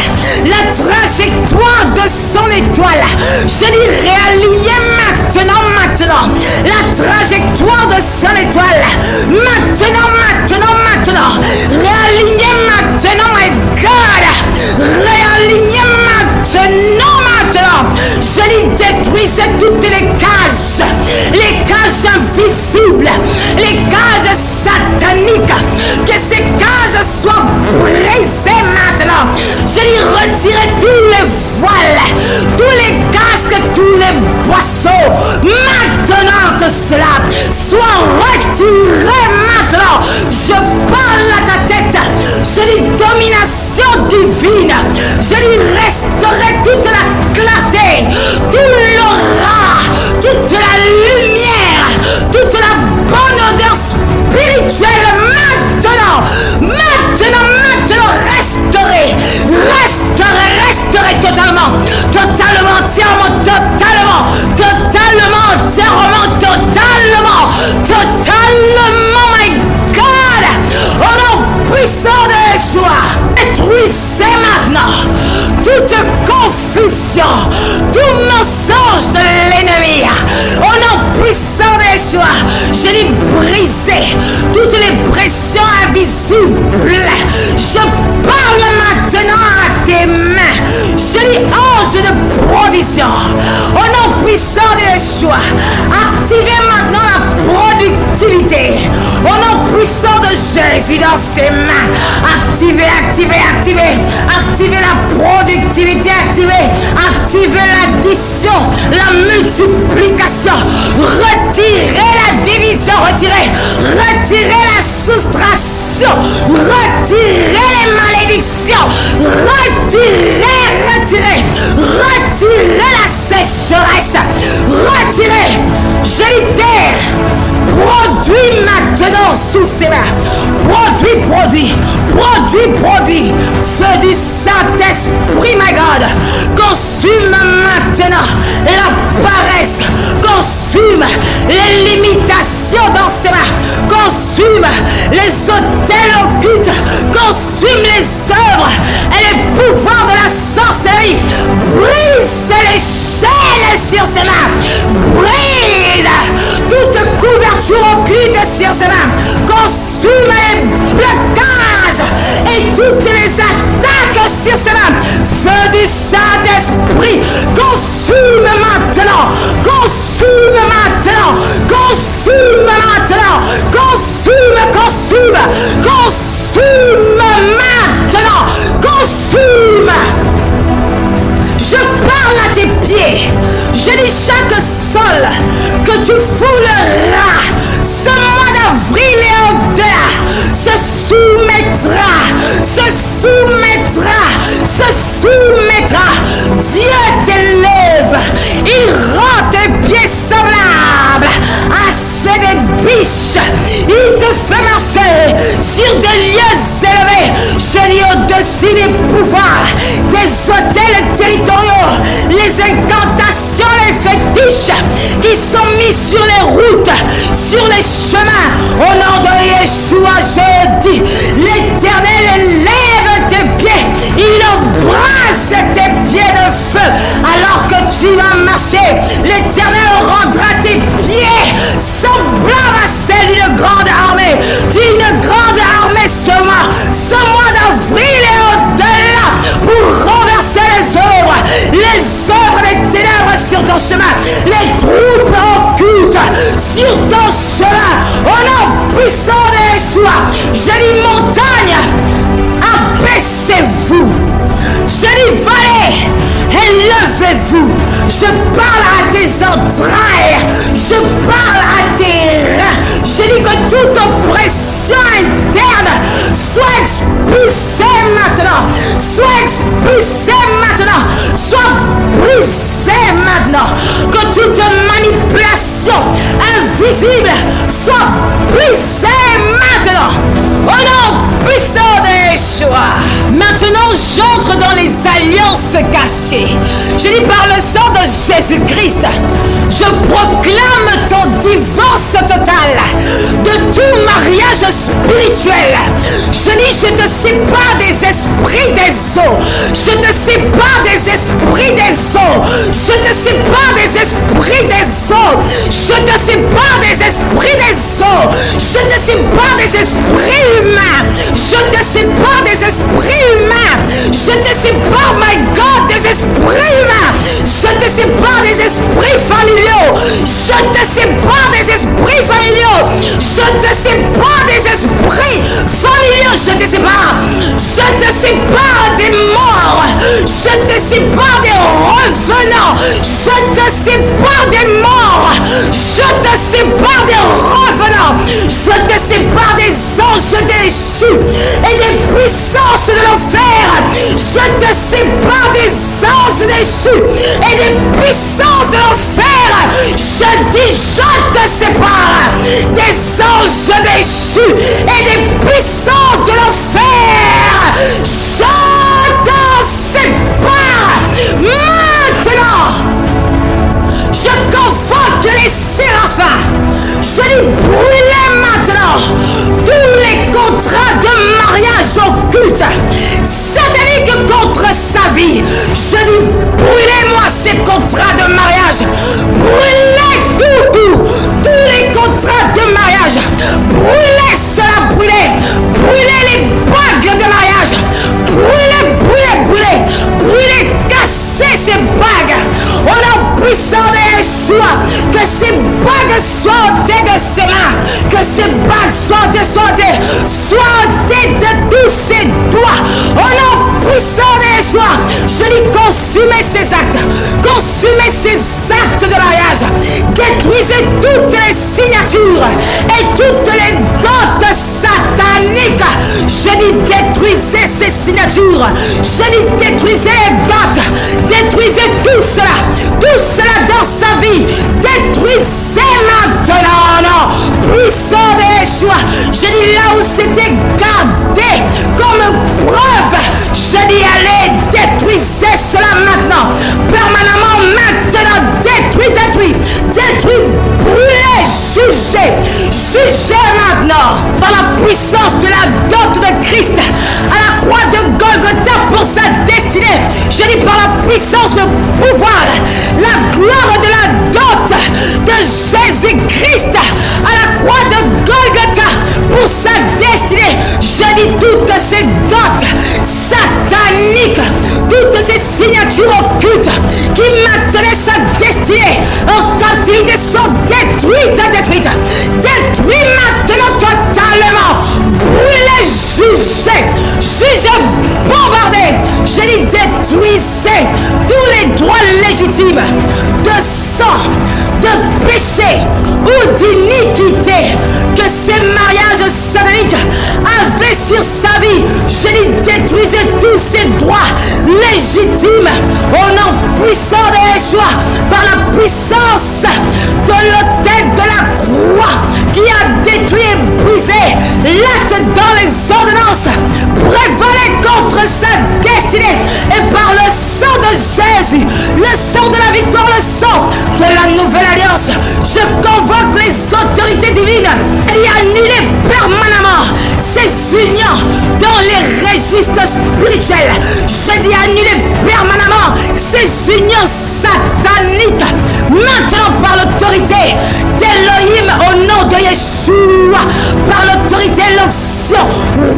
Je dis réaligner maintenant la trajectoire de son étoile. Maintenant. Réaligner maintenant, my God. Réaligner maintenant. Je dis détruisez toutes les cages invisibles, les cages sataniques. Que ces cages soient brisées maintenant. Je dis retirez tous les voiles, tous les casques, tous les boisseaux. Maintenant que cela soit retiré activez maintenant la productivité. Au nom puissant de Jésus dans ses mains. Activez la productivité, activez l'addition, la multiplication. Retirez la division, retirez la soustraction, retirez les malédictions, retirez la sécheresse, retirez. Je dis terre, produis maintenant sous ses mains. Produis. Feu du Saint-Esprit, my God. Consume maintenant la paresse. Consume les limitations dans ses mains. Consume les hôtels occultes. Consume les œuvres et les pouvoirs de la sorcellerie. Brise les chaînes sur ses mains. Brise toute couverture occulte sur ses mains. Consume les blocages et toutes les attaques sur ses mains. Feu du Saint-Esprit, consume maintenant. Je parle à tes pieds. Je dis chaque sol que tu fouleras ce mois d'avril et au-delà se soumettra. Dieu t'élève. Il rend tes pieds semblables à ceux des biches. Il te fait marcher sur des lieux élevés. Je dis au-dessus des pouvoirs, des hôtels territoriaux, les incantations, les fétiches qui sont mis sur les routes, sur les chemins. Au nom de Yeshua, je dis, l'Éternel lève tes pieds, il embrase tes pieds de feu. Alors que tu vas marcher, l'Éternel rendra tes pieds semblables à celles d'une grande armée ce mois d'avril et au-delà, pour renverser les œuvres des ténèbres sur ton chemin, les troupes occultes sur ton chemin. Au nom puissant de Yeshua, je dis montagne, abaissez-vous. Je dis vallée, élevez-vous. Je parle à tes entrailles, je parle à tes reins. Je dis que toute oppression interne soit expulsée maintenant, soit brisée maintenant. Que toute manipulation invisible soit brisée maintenant. Au nom puissant de Yeshua. Maintenant, j'entre dans les alliances cachées. Je dis par le sang de Jésus-Christ, je proclame ton divorce total de tout mariage spirituel. Je dis, je te sépare des esprits des eaux. Je te sépare des esprits des eaux. Je te sépare des esprits des eaux. Je te sépare des esprits des eaux. Je te sépare des esprits humains. Je te sépare des esprits humains. Je te sépare, my God, des esprits humains. Je te sépare des esprits familiaux. Je te sépare des esprits familiaux. Je te sépare des esprits familiaux. Je te sépare. Je te sépare des morts. Je te sépare des revenants. Je te sépare des morts. Je te sépare des revenants. Je te sépare des anges déchus et des puissances de l'enfer. Je te sépare des anges déchus et des puissances de l'enfer. Je dis, je te sépare des anges déchus et des puissances de l'enfer. Je t'en sépare maintenant. Je convoque les séraphins. Je dis, brûlez maintenant tous les contrats de mariage occultes, sataniques contre sa vie. Je dis, brûlez-moi ces contrats de mariage. Brûlez tous les contrats de mariage. Brûlez cela, brûlez. Brûlez les bagues de mariage. Brûlez, cassez ces bagues. On a puissant de Yeshua que ces bagues bagues soient ôtées de ses mains, que ces bagues soient ôtées de tous ses doigts. Au nom puissant de Yeshua, je dis consumez ces actes de mariage, détruisez toutes les signatures et toutes les dots sataniques. Je dis détruisez ces signatures, je dis détruisez les dots, détruisez tout cela dans sa vie, détruisez maintenant, non, puissant de Yeshua. Je dis là où c'était gardé comme preuve, je dis allez, détruisez cela maintenant, permanemment, maintenant, détruis, brûlez, jugez maintenant, par la puissance de la dot de Christ, à la croix de Golgotha pour sa destinée. Je dis par la puissance, le pouvoir, la gloire de la dot de Jésus-Christ, à la croix de Golgotha pour sa destinée. Je dis toutes ces dots sataniques, toutes ces signatures occultes qui maintenaient sa destinée en captivité sont détruites. Détruis maintenant totalement. Brûlez, jugez, bombardez. Je dis détruisez tous les droits légitimes de sang, de péché ou d'iniquité que ces mariages sataniques avaient sur sa vie. Je dis détruisez tous ces droits légitimes au nom puissant de Yeshua, par la puissance de l'autel de la croix qui a détruit et brisé l'acte dans les ordonnances prévalait contre sa destinée, et par le sang de Jésus, le sang de la victoire, le sang de la nouvelle alliance, je convoque les autorités divines et annuler permanemment ces unions dans les registres spirituels. Je dis annuler permanemment ces unions sataniques maintenant par l'autorité d'Elohim au nom de Yeshua, par l'autorité de l'onction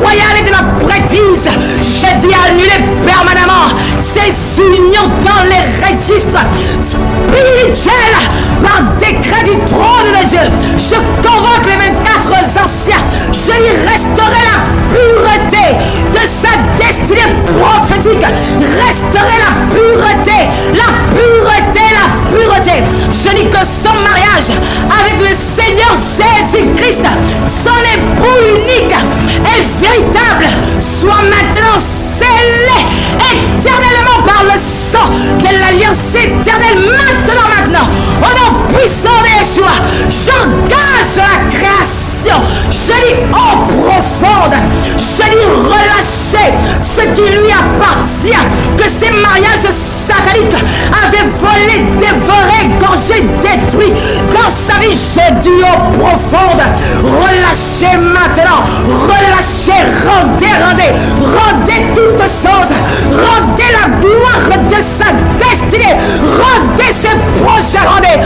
royale et de la prêtrise. Je dis annuler permanemment ces unions dans les registres spirituels par décret du trône de Dieu. Je convoque les 24 anciens. Je y restaurer la pureté de sa destinée prophétique. Restaurer la pureté. Je dis que son mariage avec le Seigneur Jésus-Christ, son époux unique et véritable, soit maintenant scellé éternellement par le sang de l'alliance éternelle. Maintenant, au nom puissant de Yeshua, j'engage la création. Je dis eau profonde, je dis relâcher ce qui lui appartient, que ces mariages sataniques avaient volé, dévoré, gorgé, détruit dans sa vie. Je dis eau profonde, relâchez maintenant, relâchez, rendez toutes choses, rendez la gloire de sa destinée, rendez ses projets, rendez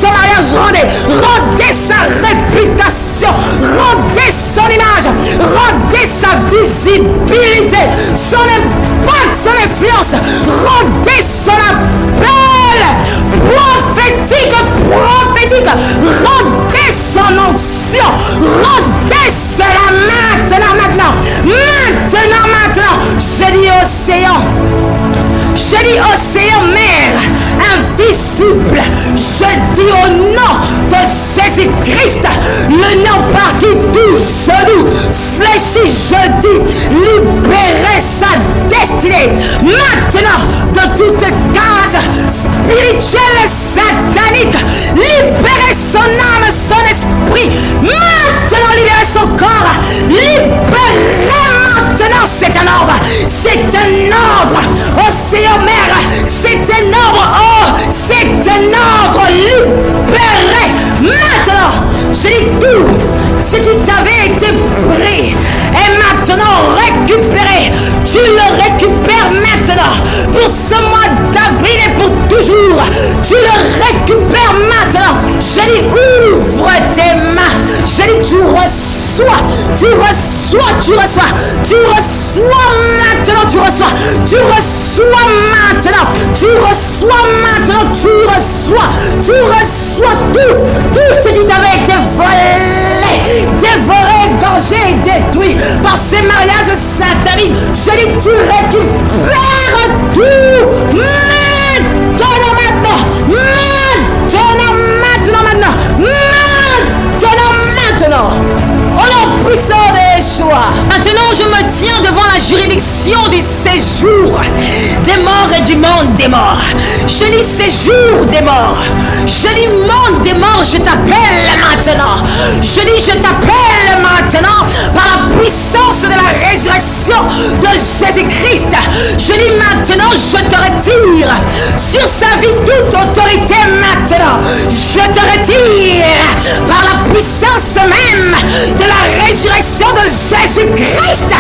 son mariage, rendez sa réputation, rendez son image, rendez sa visibilité, son impact, son influence, rendez son appel prophétique, rendez son onction, rendez cela maintenant, je dis océan, mer, invisible, je dis au nom de Jésus-Christ, le nom par qui tout genou fléchit, je dis libérez sa destinée maintenant de toute cage spirituelle satanique, libérez son âme, son esprit, maintenant libérez son corps, libérez maintenant, c'est un ordre, océan, mer, c'est un ordre, libéré maintenant. Je dis tout ce qui t'avait été pris est maintenant récupéré. Tu le récupères maintenant pour ce mois d'avril et pour toujours. Tu le récupères maintenant. Je dis ouvre tes mains. Je dis tu reçois maintenant. reçois tout ce qui t'avait été volé, dévoré, danger, détruit par ces mariages sataniques. Je dis, tu récupères tout maintenant. Au nom puissant de Yeshua. Maintenant, je me tiens devant la juridiction du séjour des morts et du monde des morts. Je dis séjour des morts. Je dis monde des morts, je t'appelle maintenant. Je dis, je t'appelle maintenant par la puissance de la résurrection de Jésus-Christ. Je dis maintenant, je te retire sur sa vie toute autorité maintenant. Je te retire par la puissance même de la résurrection de Jésus-Christ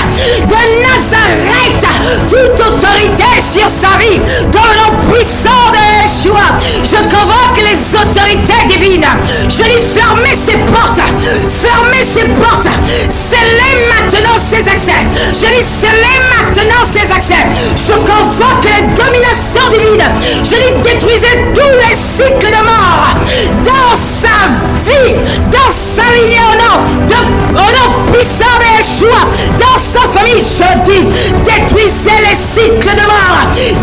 de Nazareth, toute autorité sur sa vie, dans le nom puissant de Yeshua. Je convoque les autorités divines. Je dis, fermez ces portes, scellez maintenant ces accès. Je dis, scellez maintenant ces accès. Je convoque les dominations divines. Je dis, détruisez tous les cycles de mort dans sa vie, dans sa lignée au nom puissant de Yeshua, dans sa famille. Je dis, détruisez les cycles de mort,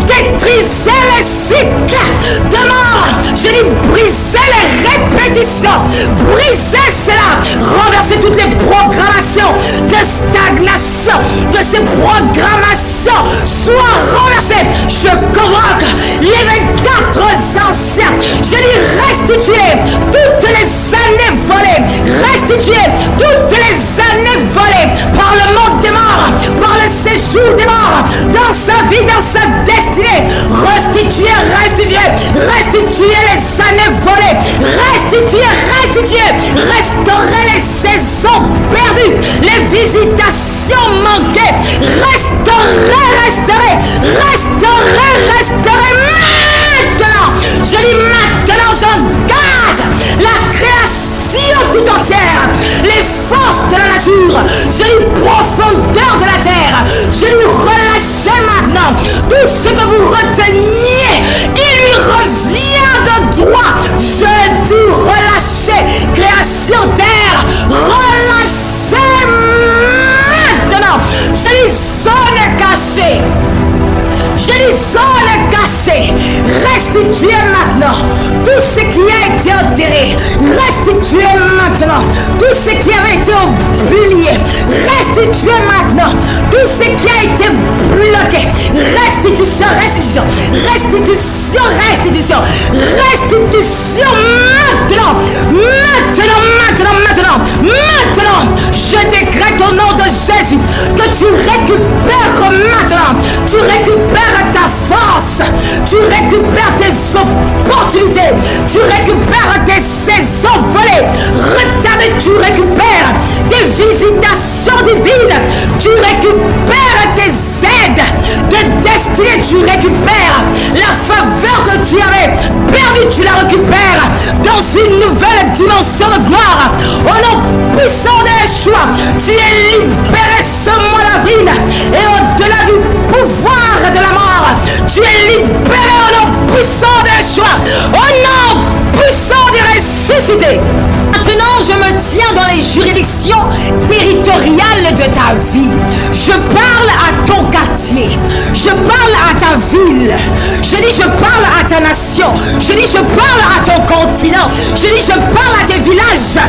détruisez les cycles de mort. Je dis, brisez les répétitions, brisez cela, renversez toutes les programmations de stagnation, de ces programmations soient renversées. Je convoque les 24 anciens. Je dis, restituez toutes les années volées, restituez toutes les années volées par le monde des morts, par le séjour des morts, dans sa vie, dans sa destinée. Restituez les années volées, restituez, restaurez les saisons perdues, les visitations manquées, restaurez maintenant. Je dis maintenant, j'engage la création tout entière, les forces de la nature. Je dis profondeur de la terre. Je dis relâchez maintenant tout ce que vous reteniez. Il lui revient de droit. Je dis relâchez création terre. Relâchez maintenant. Je dis zone cachée. Je dis zone cachée. Restituez maintenant tout ce qui a été enterré. Restituez maintenant tout ce qui avait été oublié. Restituez maintenant tout ce qui a été bloqué. Restitution maintenant. Je décrète au nom de Jésus que tu récupères maintenant. Tu récupères ta force. Tu récupères tes opportunités. Tu récupères tes saisons volées, retardées. Tu récupères des visitations divines. Tu récupères tes aides de destinée. Tu récupères la faveur que tu avais perdue. Tu la récupères dans une nouvelle dimension de gloire. Au nom puissant de Yeshua, tu es libéré ce mois d'avril. Et au-delà du pouvoir de la mort, tu es libéré au nom puissant de Yeshua, au nom puissant du ressuscité. Maintenant, je me tiens dans les juridictions territoriales de ta vie. Je parle à ton quartier. Je parle à ta ville. Je dis, je parle à ta nation. Je dis, je parle à ton continent. Je dis, je parle à tes villages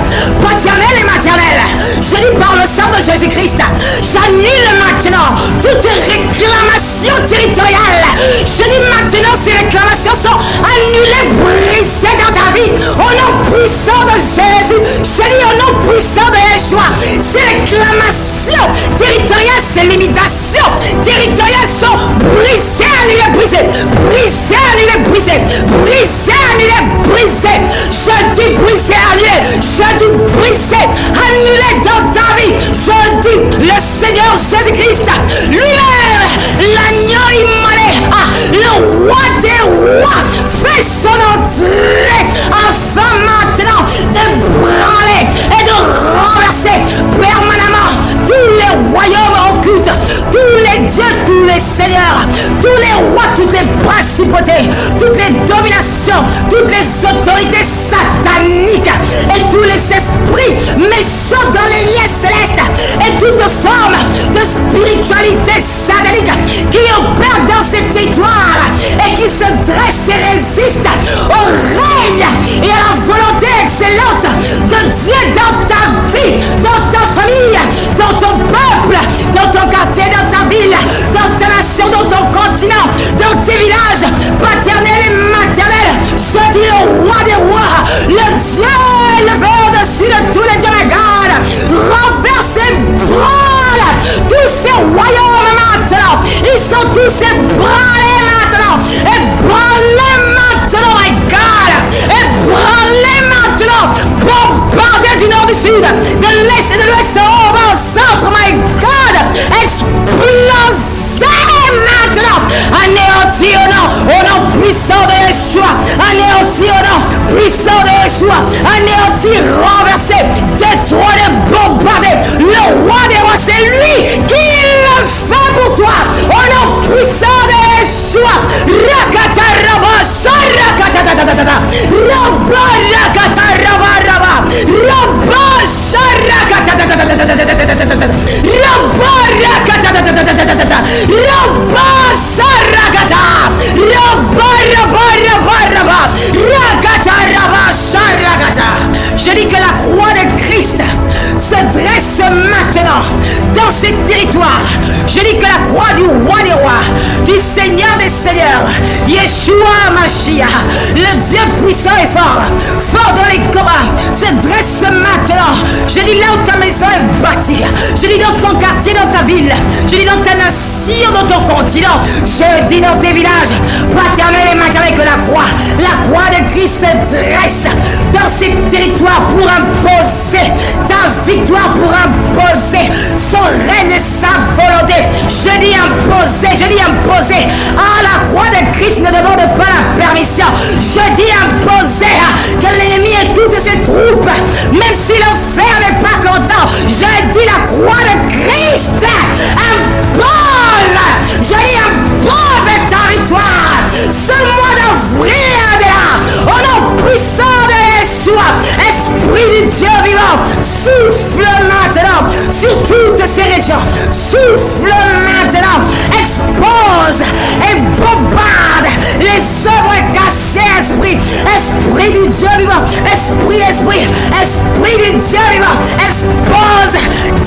paternels et maternels. Je dis, par le sang de Jésus-Christ, j'annule maintenant toutes réclamations territoriales. Je dis maintenant, ces réclamations sont annulées, brisées dans ta vie. Au nom puissant de Jésus, je dis au nom puissant de Yeshua, ces réclamations territoriales, ces limitations territoriales sont brisées, annulées, brisées. Brisées, annulées, brisées. Brisées, annulées, brisées. Je dis brisées, annulées. Je dis brisées, annulées dans ta vie. Je dis le Seigneur Jésus-Christ lui-même, l'agneau immolé, le roi des rois, fait son entrée afin maintenant de branler et de renverser permanemment tous les royaumes occultes, tous les dieux, tous les des seigneurs, tous les rois, toutes les principautés, toutes les dominations, toutes les autorités sataniques et tous les esprits méchants dans les lieux célestes et toute forme de spiritualité satanique qui opère dans ces territoires et qui se dresse et résiste au règne et à la volonté excellente de Dieu dans ta vie, dans ta famille, dans ton peuple, dans ton quartier, dans ta ville, dans ta nation, dans ton continent, dans tes villages paternels et maternels. Je dis au roi des rois, le Dieu élevé au-dessus de tous les dieux, my God, renverse et brûle tous ces royaumes maintenant. Ils sont tous ébranlés maintenant. Ébranlés maintenant, my God. Ébranlés maintenant. Bombardés du nord, du sud, de l'est et de l'ouest, au nord, au centre, my God. Explosés maintenant. Anéantis au nom puissant de Yeshua. Anéantis au nom puissant de Yeshua. Anéantis, renversé, détruit, bombardé. Le roi des rois, c'est lui qui le fait pour toi. Au nom puissant de Yeshua. Rakata raba, sharakata, raba rakata raba raba, raba sharakata, raba rakata, raba sharakata, raba raba raba raba, rakata raba sharakata. Je dis que la croix de Christ se dresse maintenant dans ces territoires. Je dis que la croix du roi des rois, du Seigneur des seigneurs, Yeshua Mashiach, le Dieu puissant et fort, fort dans les combats, se dresse maintenant. Je dis là où ta maison est bâtie, je dis dans ton quartier, dans ta ville, je dis dans ta nation, dans ton continent, je dis dans tes villages, paternels et maternels, que la croix de Christ se dresse dans ces territoires pour imposer ta victoire, pour imposer son règne et sa volonté. Je dis imposer. Ah, la croix de Christ ne demande pas la permission. Je dis imposer que l'ennemi et toutes ses troupes, même si l'enfer n'est pas content, je dis la croix de Christ impose. Je dis impose ta victoire. Ce mois d'avril et au-delà, au nom puissant de Yeshua, Esprit du Dieu vivant, souffle maintenant sur toutes ces régions. Souffle maintenant, expose et bombarde les œuvres cachées, Esprit du Dieu vivant, Esprit du Dieu vivant, expose,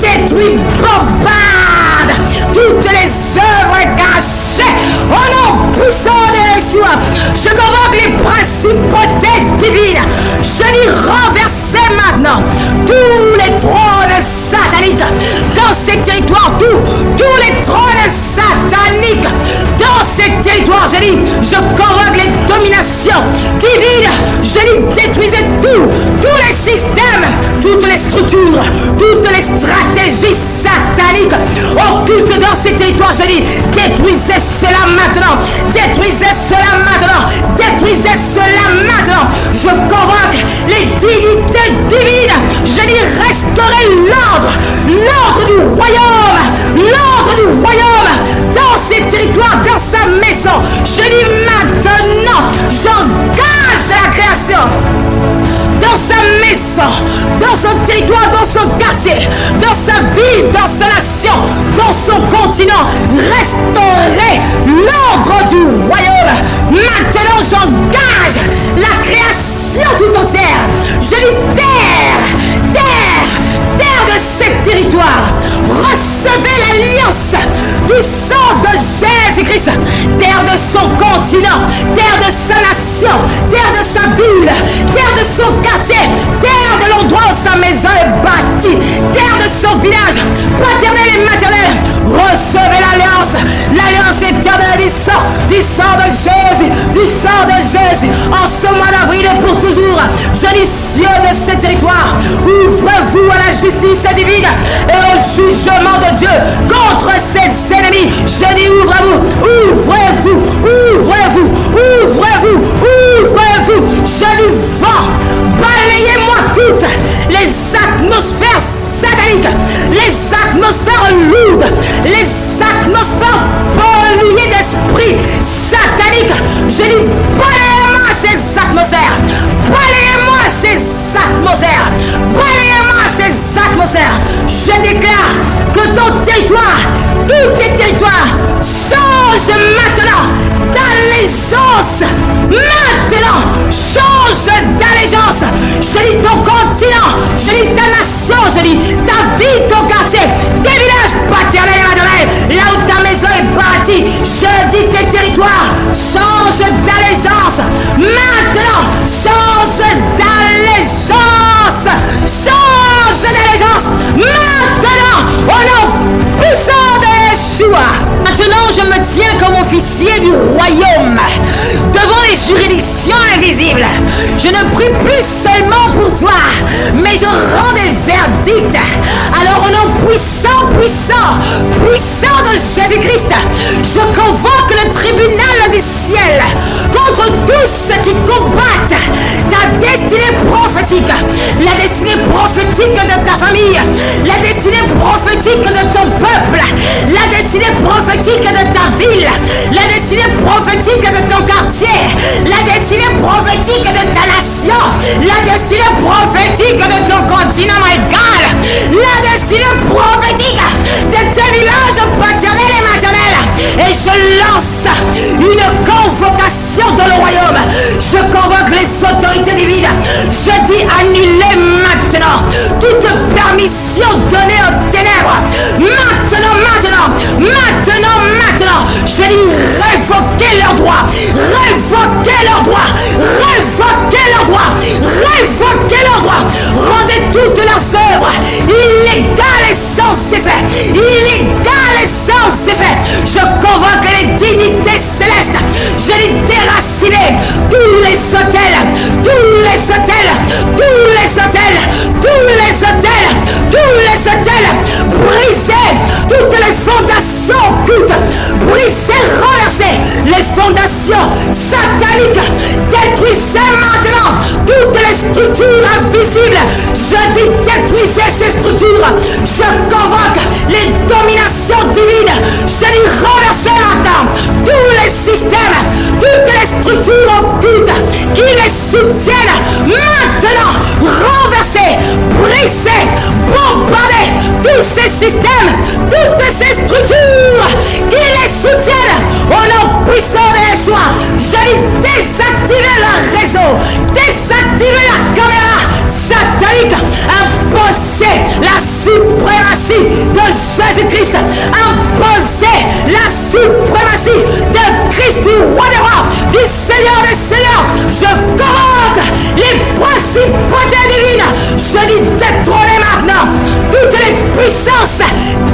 détruit, bombarde toutes les œuvres cachées au nom puissant de Yeshua. Je convoque les principautés divines. Je dis renverser maintenant tous les trônes sataniques dans ces territoires, tous les trônes sataniques dans ces territoires. Je dis, je convoque les dominations divines. Je dis, détruisez tous les systèmes, toutes les structures, toutes les stratégies sataniques occultes dans ces territoires. Je dis, détruisez cela maintenant. Détruisez cela maintenant. Détruisez cela maintenant. Je convoque les dignités divines. Je dis, restaurez l'ordre du royaume dans ces territoires, dans sa maison. Je dis maintenant, j'engage la création dans sa maison, dans son territoire, dans son quartier, dans sa ville, dans sa nation, dans son continent. Restaurer l'ordre du royaume. Maintenant, j'engage la création tout entière. Je dis terre de ces territoires. Recevez l'alliance du sang de Jésus-Christ. Terre de son continent, terre de sa nation, terre de sa ville, terre de son quartier, terre de l'endroit où sa maison est bâtie, terre de son village, paternel et maternel. Recevez l'alliance éternelle du sang de Jésus, en ce mois d'avril et pour toujours. Je dis, cieux de ces territoires, ouvrez-vous à la justice divine et au jugement de Dieu contre ses ennemis. Je dis, ouvrez-vous. Je dis, vent, balayez-moi toutes les atmosphères sataniques, les atmosphères lourdes, les atmosphères polluées Je dis, balayez-moi ces atmosphères. Balayez-moi ces atmosphères. Balayez-moi ces atmosphères. Je déclare que ton territoire, tous tes territoires, change maintenant d'allégeance. Maintenant, change d'allégeance. Je dis ton continent, je dis ta nation, je dis ta ville, ton quartier, tes villages paternels et maternels, là où ta maison est bâtie. Je dis tes territoires, change d'allégeance. Maintenant, change d'allégeance. Change d'allégeance. Maintenant, au nom puissant de Yeshua. Maintenant, je me tiens comme officier du royaume devant les juridictions invisibles. Je ne prie plus seulement pour toi, mais je rends des verdicts. Alors au nom puissant de Jésus-Christ, je convoque le tribunal du ciel contre tous ceux qui combattent ta destinée prophétique, la destinée prophétique de ta famille, la destinée prophétique de ton peuple, la destinée prophétique de ta ville, la destinée prophétique de ton quartier, la destinée prophétique de ta nation, la destinée prophétique de ton continent, my God, la destinée prophétique de tes villages paternels et maternels. Et je lance une convocation dans le royaume. Je convoque les autorités divines. Je dis annuler maintenant toute permission donnée aux ténèbres. Maintenant. Je dis révoquer leurs droits. Rendez toutes leurs œuvres illégales et sans effet. Je convoque les dignités célestes. Je dis déraciner tous les hôtels, briser toutes les fondations occultes, renverser les fondations sataniques, détruisez maintenant toutes les structures invisibles. Je dis détruisez ces structures. Je convoque les dominations divines. Je dis renverser maintenant tous les systèmes, toutes les structures occultes qui les soutiennent. Maintenant, renverser, briser, bombarder tous ces systèmes, toutes ces structures qui les soutiennent. Au nom puissant de Yeshua, je dis désactiver le réseau, désactiver la caméra satanique, imposer la suprématie de Jésus-Christ, imposer la suprématie de Christ, du roi des rois, du Seigneur des seigneurs. Je convoque les principautés divines. Je dis détrôner maintenant toutes les puissances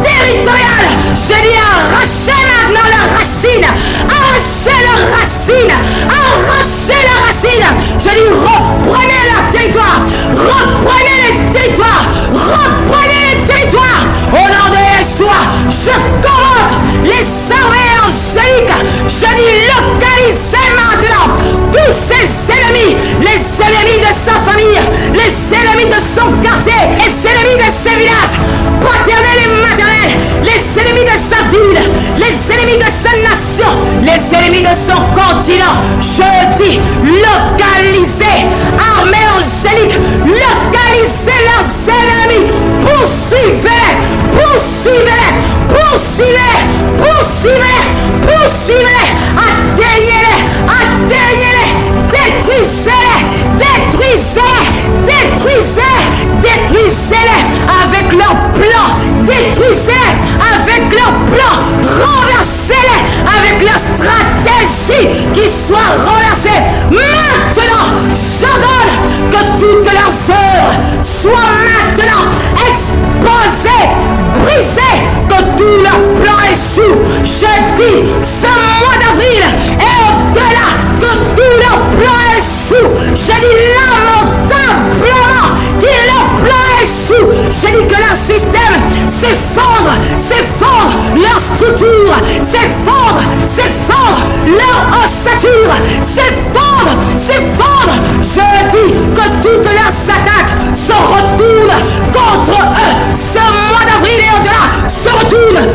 territoriales. Je dis arracher maintenant leurs racines. Arracher leurs racines. Je dis reprenez leur territoire. Reprenez les territoires. Au nom de Yeshua, je convoque les armées angéliques. Je dis localisez maintenant tous ces ennemis, les ennemis de sa famille, les ennemis de son quartier, les ennemis de ses villages paternels et maternels, les ennemis de sa ville, les ennemis de sa nation, les ennemis de son continent. Je dis localisez, armée angélique, localisez leurs ennemis, poursuivez-les, atteignez-les, détruisez-les avec leurs plans, renversez-les avec leur stratégie, qui soit renversée. Maintenant, j'ordonne que toutes leurs œuvres soient maintenant exposées, brisées, que tous leurs plans échouent. Je dis ce mois d'avril et au-delà, que tous leurs plans échouent. Je dis lamentablement que leurs plans échouent. Je dis que leur système s'effondre, leur structure s'effondre, leur ossature s'effondre. Je dis que toutes leurs attaques se retournent contre eux. Ce mois d'avril et au-delà se retournent.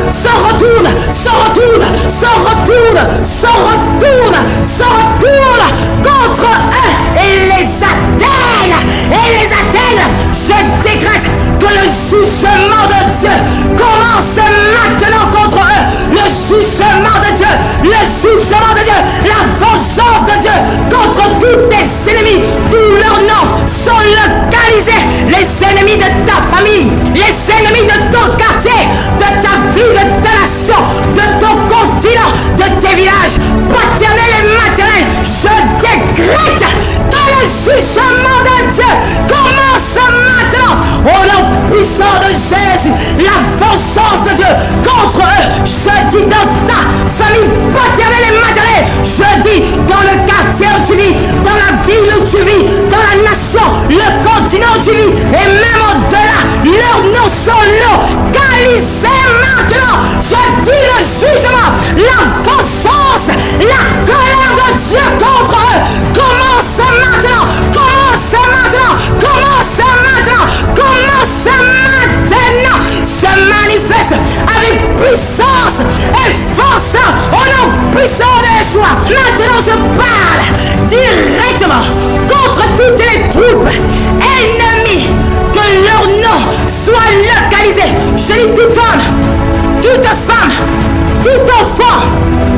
ville où tu vis, dans la nation, le continent où tu vis, et même au-delà, leurs noms sont localisés maintenant. Je dis le jugement, la vengeance, la colère de Dieu contre eux. Commence maintenant, commence maintenant, commence maintenant, commence maintenant. Se manifeste avec puissance et force au nom puissant de Yeshua. Maintenant je parle directement contre toutes les troupes ennemies, que leur nom soit localisé. Je dis tout homme, toute femme, tout enfant,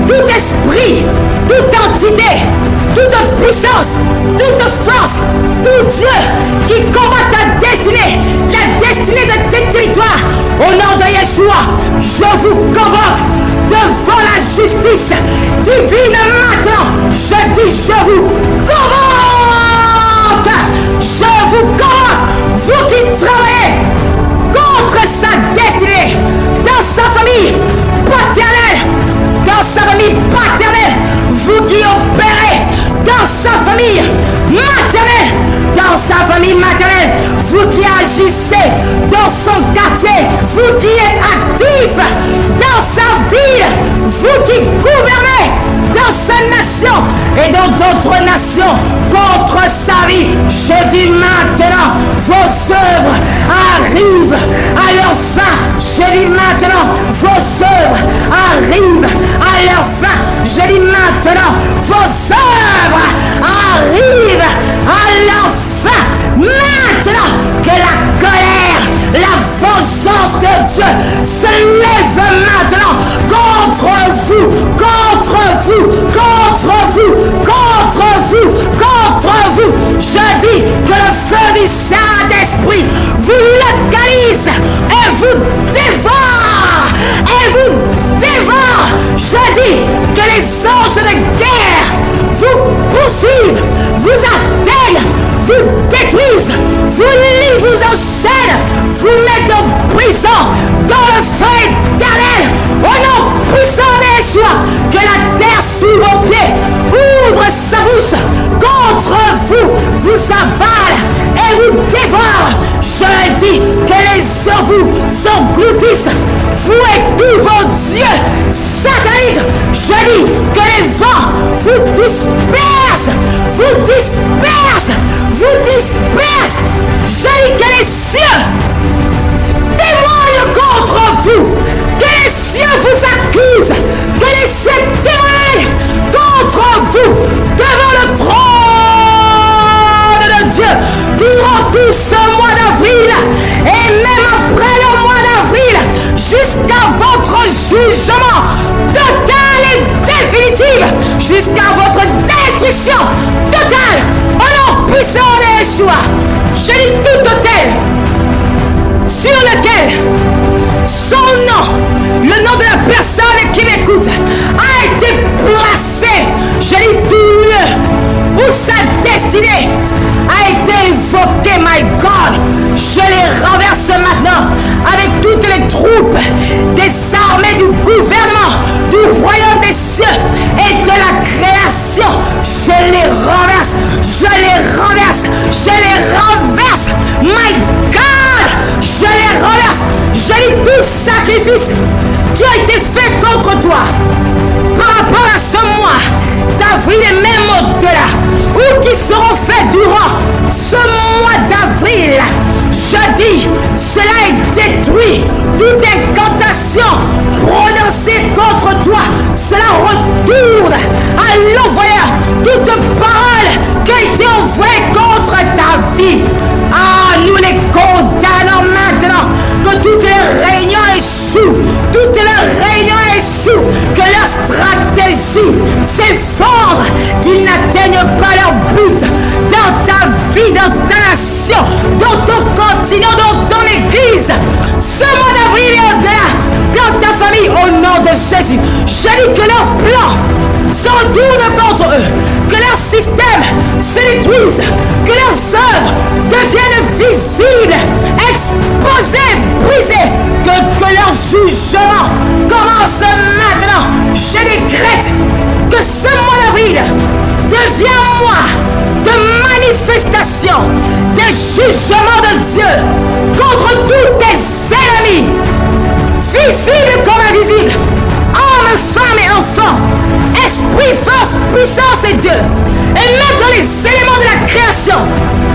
tout esprit, toute entité, toute puissance, toute force, tout Dieu qui combat ta destinée, la destinée de tes territoires. Au nom de Yeshua, je vous convoque devant la justice divine maintenant. Je dis, je vous convoque. Je vous convoque, vous qui travaillez contre sa destinée, dans sa famille paternelle, dans sa famille paternelle, vous qui opérez dans sa famille maternelle, dans sa famille maternelle, vous qui agissez dans son quartier, vous qui êtes actifs dans sa ville, vous qui gouvernez dans sa nation et dans d'autres nations contre sa vie, je dis maintenant, vos œuvres arrivent à leur fin. Je dis maintenant, vos œuvres arrivent à leur fin. Je dis maintenant, vos œuvres arrivent à leur fin. Maintenant que la colère, la vengeance de Dieu se lève maintenant contre vous, contre vous, contre vous, contre vous, contre vous. Je dis que le feu du Saint-Esprit vous localise et vous dévore, et vous dévore. Je dis que les anges de guerre vous poursuivent, vous atteignent, vous détruisent, vous lient, vous enchaînent, vous mettent en prison dans le feu éternel. Au nom puissant de Yeshua, que la terre sous vos pieds ouvre sa bouche contre vous, vous avale et vous dévore. Je dis que les eaux vous engloutissent, vous et tous vos dieux sataniques. Je dis que les vents vous dispersent, vous dispersent, vous dispersent. Je dis que les cieux témoignent contre vous, que les cieux vous accusent, que les cieux témoignent contre vous devant le trône de Dieu durant tout ce mois d'avril et même après le mois d'avril jusqu'à votre jugement total et définitif, jusqu'à votre destruction totale au nom puissant de Yeshua. Je dis tout autel sur lequel son nom, le nom de la personne qui m'écoute, a été placé. Je dis tout lieu où sa destinée a été évoquée, my God. Je les renverse maintenant avec toutes les troupes des armées du gouvernement, du royaume des cieux et de la création. Je les renverse, je les renverse, je les renverse, my God. Je les renverse. Je dis tout sacrifice qui a été fait contre toi par rapport à ce mois d'avril et même au-delà, ou qui seront faits durant ce mois d'avril. Je dis, cela est détruit. Toute incantation prononcée contre toi, cela retourne à l'envoyeur. Toute parole qui a été envoyée contre ta vie, nous les condamnons maintenant. Que toutes les réunions échouent, toutes les réunions échouent, que leur stratégie s'effondre, qu'ils n'atteignent pas leur but dans ta vie, dans ta nation, dans ton continent, dans ton église. Ce mois d'avril et au-delà, dans ta famille, au nom de Jésus, je dis que leurs plans se retournent contre eux, que leur système se détruise, que leurs œuvres deviennent visibles, exposées, brisées, que leur jugement commence maintenant. Je décrète que ce mois d'avril devient un mois de condamnations, des jugements de Dieu contre tous tes ennemis, visibles comme invisibles, hommes, femmes et enfants, esprit, force, puissance et Dieu, et même dans les éléments de la création,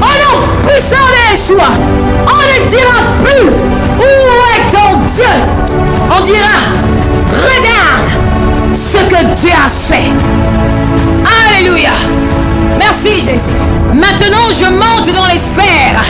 au nom puissant de Yeshua, on ne dira plus où est ton Dieu, on dira regarde ce que Dieu a fait. Alléluia. Merci Jésus. Maintenant je monte dans les sphères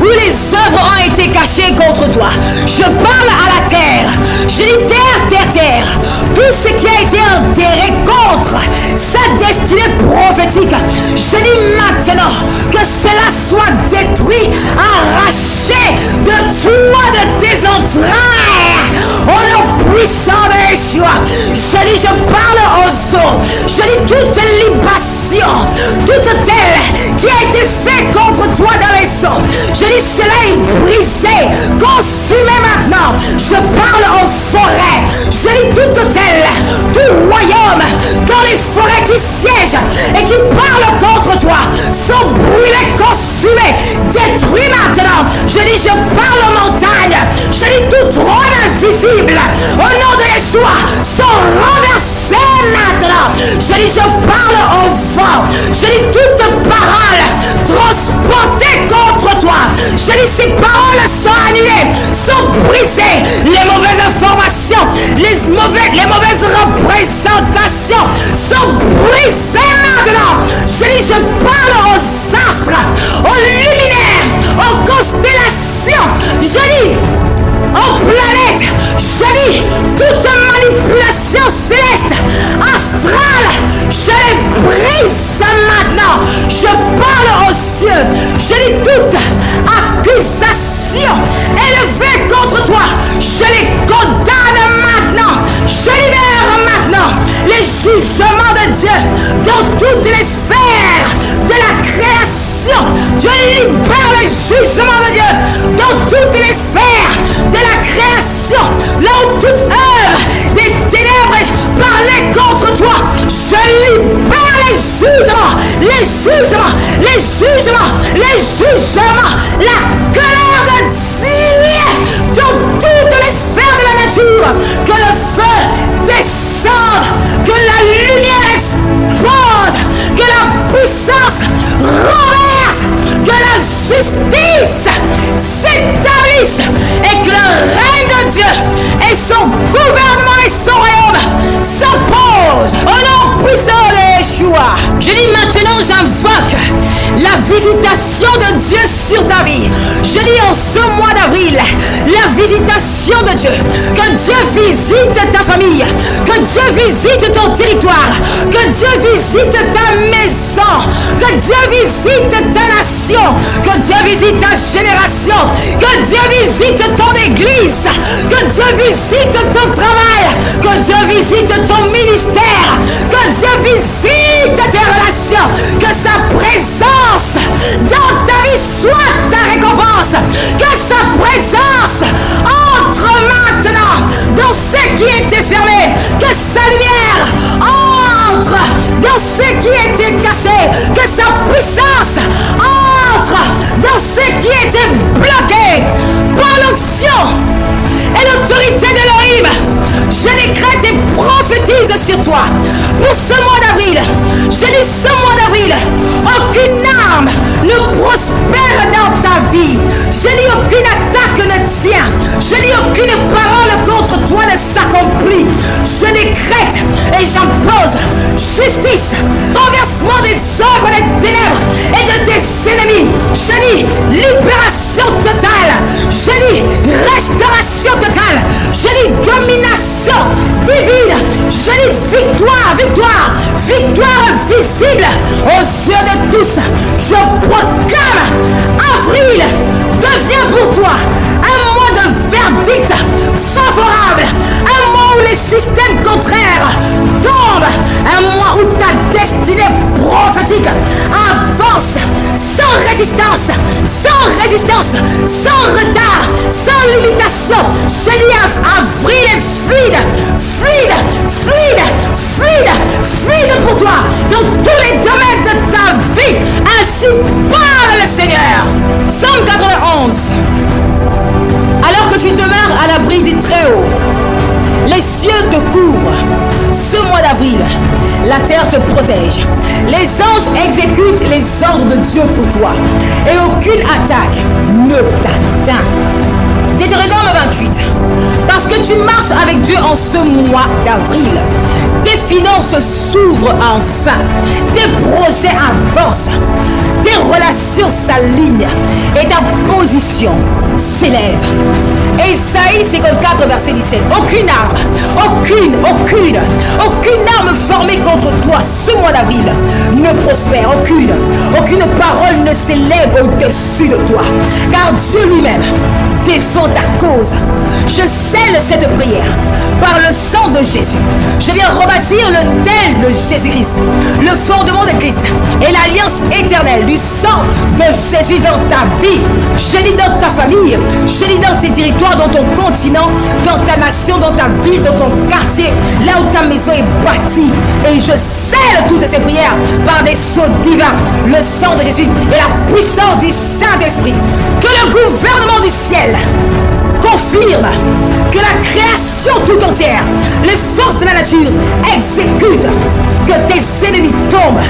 où les œuvres ont été cachées contre toi. Je parle à la terre. Je dis terre. Tout ce qui a été enterré contre sa destinée prophétique. Je dis maintenant que cela soit détruit, arraché de toi, de tes entrailles. Au nom puissant de Yeshua. Je dis, je parle aux eaux. Je dis toute libation, toute telle qui a été faite contre toi dans les eaux. Je dis cela est brisé, consumé maintenant. Je parle aux forêts. Je dis toute telle, tout royaume dans les forêts qui siègent et qui parlent contre toi sont brûlés, consumés, détruits maintenant. Je dis je parle aux montagnes. Je dis tout trône invisible au nom de Yeshua sont renversés maintenant. Je dis je parle au vent. Je dis toute parole transportée contre toi. Je dis ces paroles sont annulées, sont brisées. Les mauvaises informations, les mauvaises représentations sont brisées maintenant. Je dis je parle aux astres, aux luminaires, aux constellations. Je dis aux planètes. Je dis toute manipulation céleste, astrale, je les brise maintenant. Je parle aux cieux. Je dis toute accusation élevée contre toi, je les condamne maintenant. Je libère maintenant les jugements de Dieu dans toutes les sphères de la création. Je libère les jugements de Dieu dans toutes les sphères de la création. Là où toute œuvre des ténèbres parlait contre toi, je libère les jugements, les jugements, les jugements, les jugements, la colère de Dieu dans toutes les sphères de la nature. Que le feu descende, que la lumière explose, que la puissance renverse, que la justice s'établisse et que le règne de Dieu et son gouvernement et son royaume s'imposent au nom puissant de Yeshua. Je dis maintenant j'invoque la visitation de Dieu sur ta vie. Je dis en ce mois d'avril, la visitation de Dieu. Que Dieu visite ta famille, que Dieu visite ton territoire, que Dieu visite ta maison, que Dieu visite ta nation, que Dieu visite ta génération, que Dieu visite ton église, que Dieu visite ton travail, que Dieu visite ton ministère, que Dieu visite tes relations, que sa présence dans ta vie soit ta récompense, que sa présence entre maintenant dans ce qui était fermé, que sa lumière entre dans ce qui était caché, que sa puissance entre dans ce qui était bloqué par l'onction et l'autorité d'Elohim. Je décrète et prophétise sur toi pour ce mois d'avril. Je dis ce mois d'avril, aucune arme ne prospère dans ta vie. Je dis aucune attaque ne tient. Je dis aucune parole contre toi ne s'accomplit. Je décrète et j'impose justice, renversement des œuvres des ténèbres et de tes ennemis. Je dis libération totale. Je dis restauration totale. Je dis domination divine. Je dis victoire, victoire, victoire visible aux yeux de tous. Je proclame avril devient pour toi un mois de verdict favorable, un mois où les systèmes contraires tombent, un mois où ta destinée résistance, sans retard, sans limitation. Je dis avril est fluide pour toi dans tous les domaines de ta vie. Ainsi parle le Seigneur. Psaume 91. Alors que tu demeures à l'abri du Très-Haut, les cieux te couvrent. Ce mois d'avril, la terre te protège. Les anges exécutent les ordres de Dieu pour toi. Et aucune attaque ne t'atteint. Deutéronome 28. Parce que tu marches avec Dieu en ce mois d'avril, tes finances s'ouvrent enfin, tes projets avancent, tes relations s'alignent et ta position s'élève. Ésaïe 54, verset 17. Aucune arme formée contre toi ce mois d'avril ne prospère. Aucune parole ne s'élève au-dessus de toi. Car Dieu lui-même défend ta cause. Je scelle cette prière par le sang de Jésus. Je viens rebâtir l'autel de Jésus-Christ, le fondement de Christ et l'alliance éternelle du sang de Jésus dans ta vie. Je dis dans ta famille, je dis dans tes territoires, dans ton continent, dans ta nation, dans ta ville, dans ton quartier, là où ta maison est bâtie. Et je scelle toutes ces prières par des sceaux divins, le sang de Jésus et la puissance du Saint-Esprit. Que le gouvernement du ciel confirme que la création tout entière, les forces de la nature exécutent, que tes ennemis tombent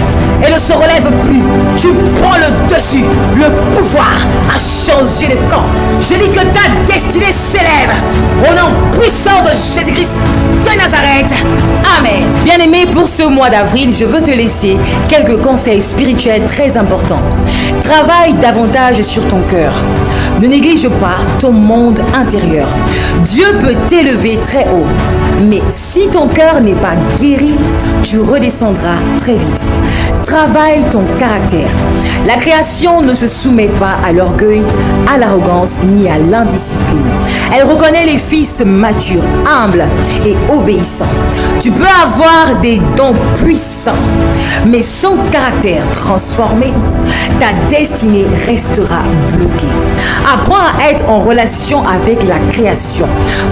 et ne se relèvent plus. Tu prends le dessus. Le pouvoir a changé de camp. Je dis que ta destinée s'élève au nom puissant de Jésus-Christ de Nazareth. Amen. Bien-aimé, pour ce mois d'avril, je veux te laisser quelques conseils spirituels très importants. Travaille davantage sur ton cœur. Ne néglige pas ton monde intérieur. Dieu peut t'élever très haut, mais si ton cœur n'est pas guéri, tu redescendras très vite. Travaille ton caractère. La création ne se soumet pas à l'orgueil, à l'arrogance ni à l'indiscipline. Elle reconnaît les fils matures, humbles et obéissants. Tu peux avoir des dons puissants, mais sans caractère transformé, ta destinée restera bloquée. Apprends à être en relation avec la création,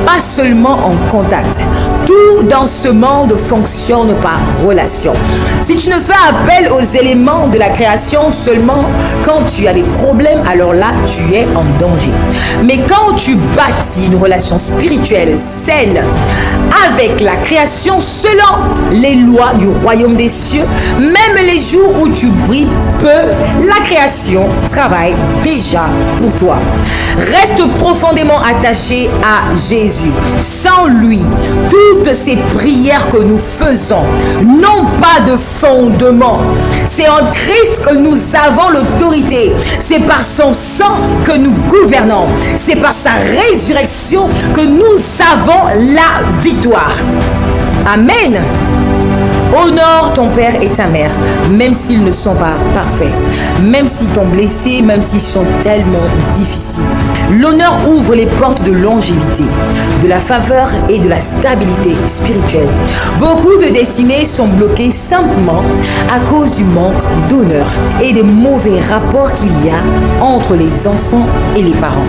pas seulement en contact. Tout dans ce monde fonctionne par relation. Si tu ne fais appel aux éléments de la création seulement quand tu as des problèmes, alors là, tu es en danger. Mais quand tu bâtis une relation spirituelle saine avec la création selon les lois du royaume des cieux, même les jours où tu brilles peu, la création travaille déjà pour toi. Reste profondément attaché à Jésus. Sans lui, toutes ces prières que nous faisons n'ont pas de fondement. C'est en Christ que nous avons l'autorité. C'est par son sang que nous gouvernons. C'est par sa résurrection que nous avons la victoire. Amen. Honore ton père et ta mère, même s'ils ne sont pas parfaits, même s'ils t'ont blessé, même s'ils sont tellement difficiles. L'honneur ouvre les portes de longévité, de la faveur et de la stabilité spirituelle. Beaucoup de destinées sont bloquées simplement à cause du manque d'honneur et des mauvais rapports qu'il y a entre les enfants et les parents.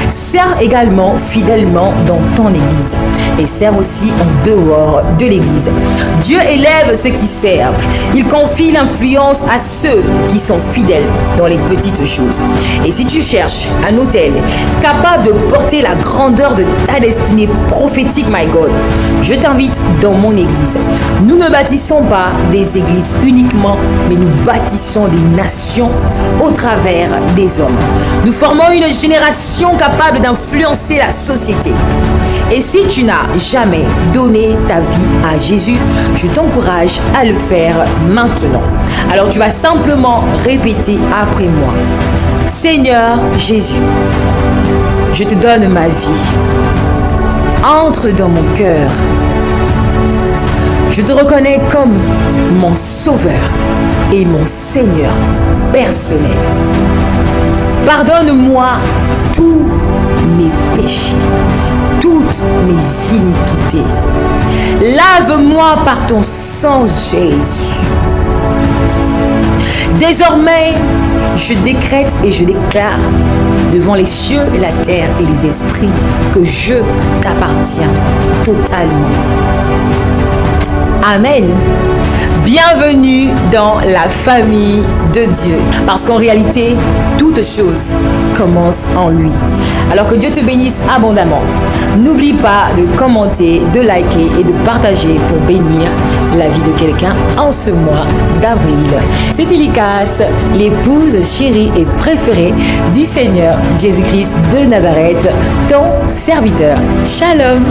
Sers également fidèlement dans ton église et sers aussi en dehors de l'église. Dieu élève ceux qui servent. Il confie l'influence à ceux qui sont fidèles dans les petites choses. Et si tu cherches un autel capable de porter la grandeur de ta destinée prophétique, my God, je t'invite dans mon église. Nous ne bâtissons pas des églises uniquement, mais nous bâtissons des nations au travers des hommes. Nous formons une génération capable d'influencer la société. Et si tu n'as jamais donné ta vie à Jésus, je t'encourage à le faire maintenant. Alors tu vas simplement répéter après moi. Seigneur Jésus, je te donne ma vie. Entre dans mon cœur. Je te reconnais comme mon sauveur et mon Seigneur personnel. Pardonne-moi tous mes péchés, toutes mes iniquités. Lave-moi par ton sang, Jésus. Désormais, je décrète et je déclare devant les cieux et la terre et les esprits que je t'appartiens totalement. Amen. Bienvenue dans la famille de Dieu. Parce qu'en réalité, toute chose commence en lui. Alors que Dieu te bénisse abondamment. N'oublie pas de commenter, de liker et de partager pour bénir la vie de quelqu'un en ce mois d'avril. C'est Elikas, l'épouse chérie et préférée du Seigneur Jésus-Christ de Nazareth, ton serviteur. Shalom.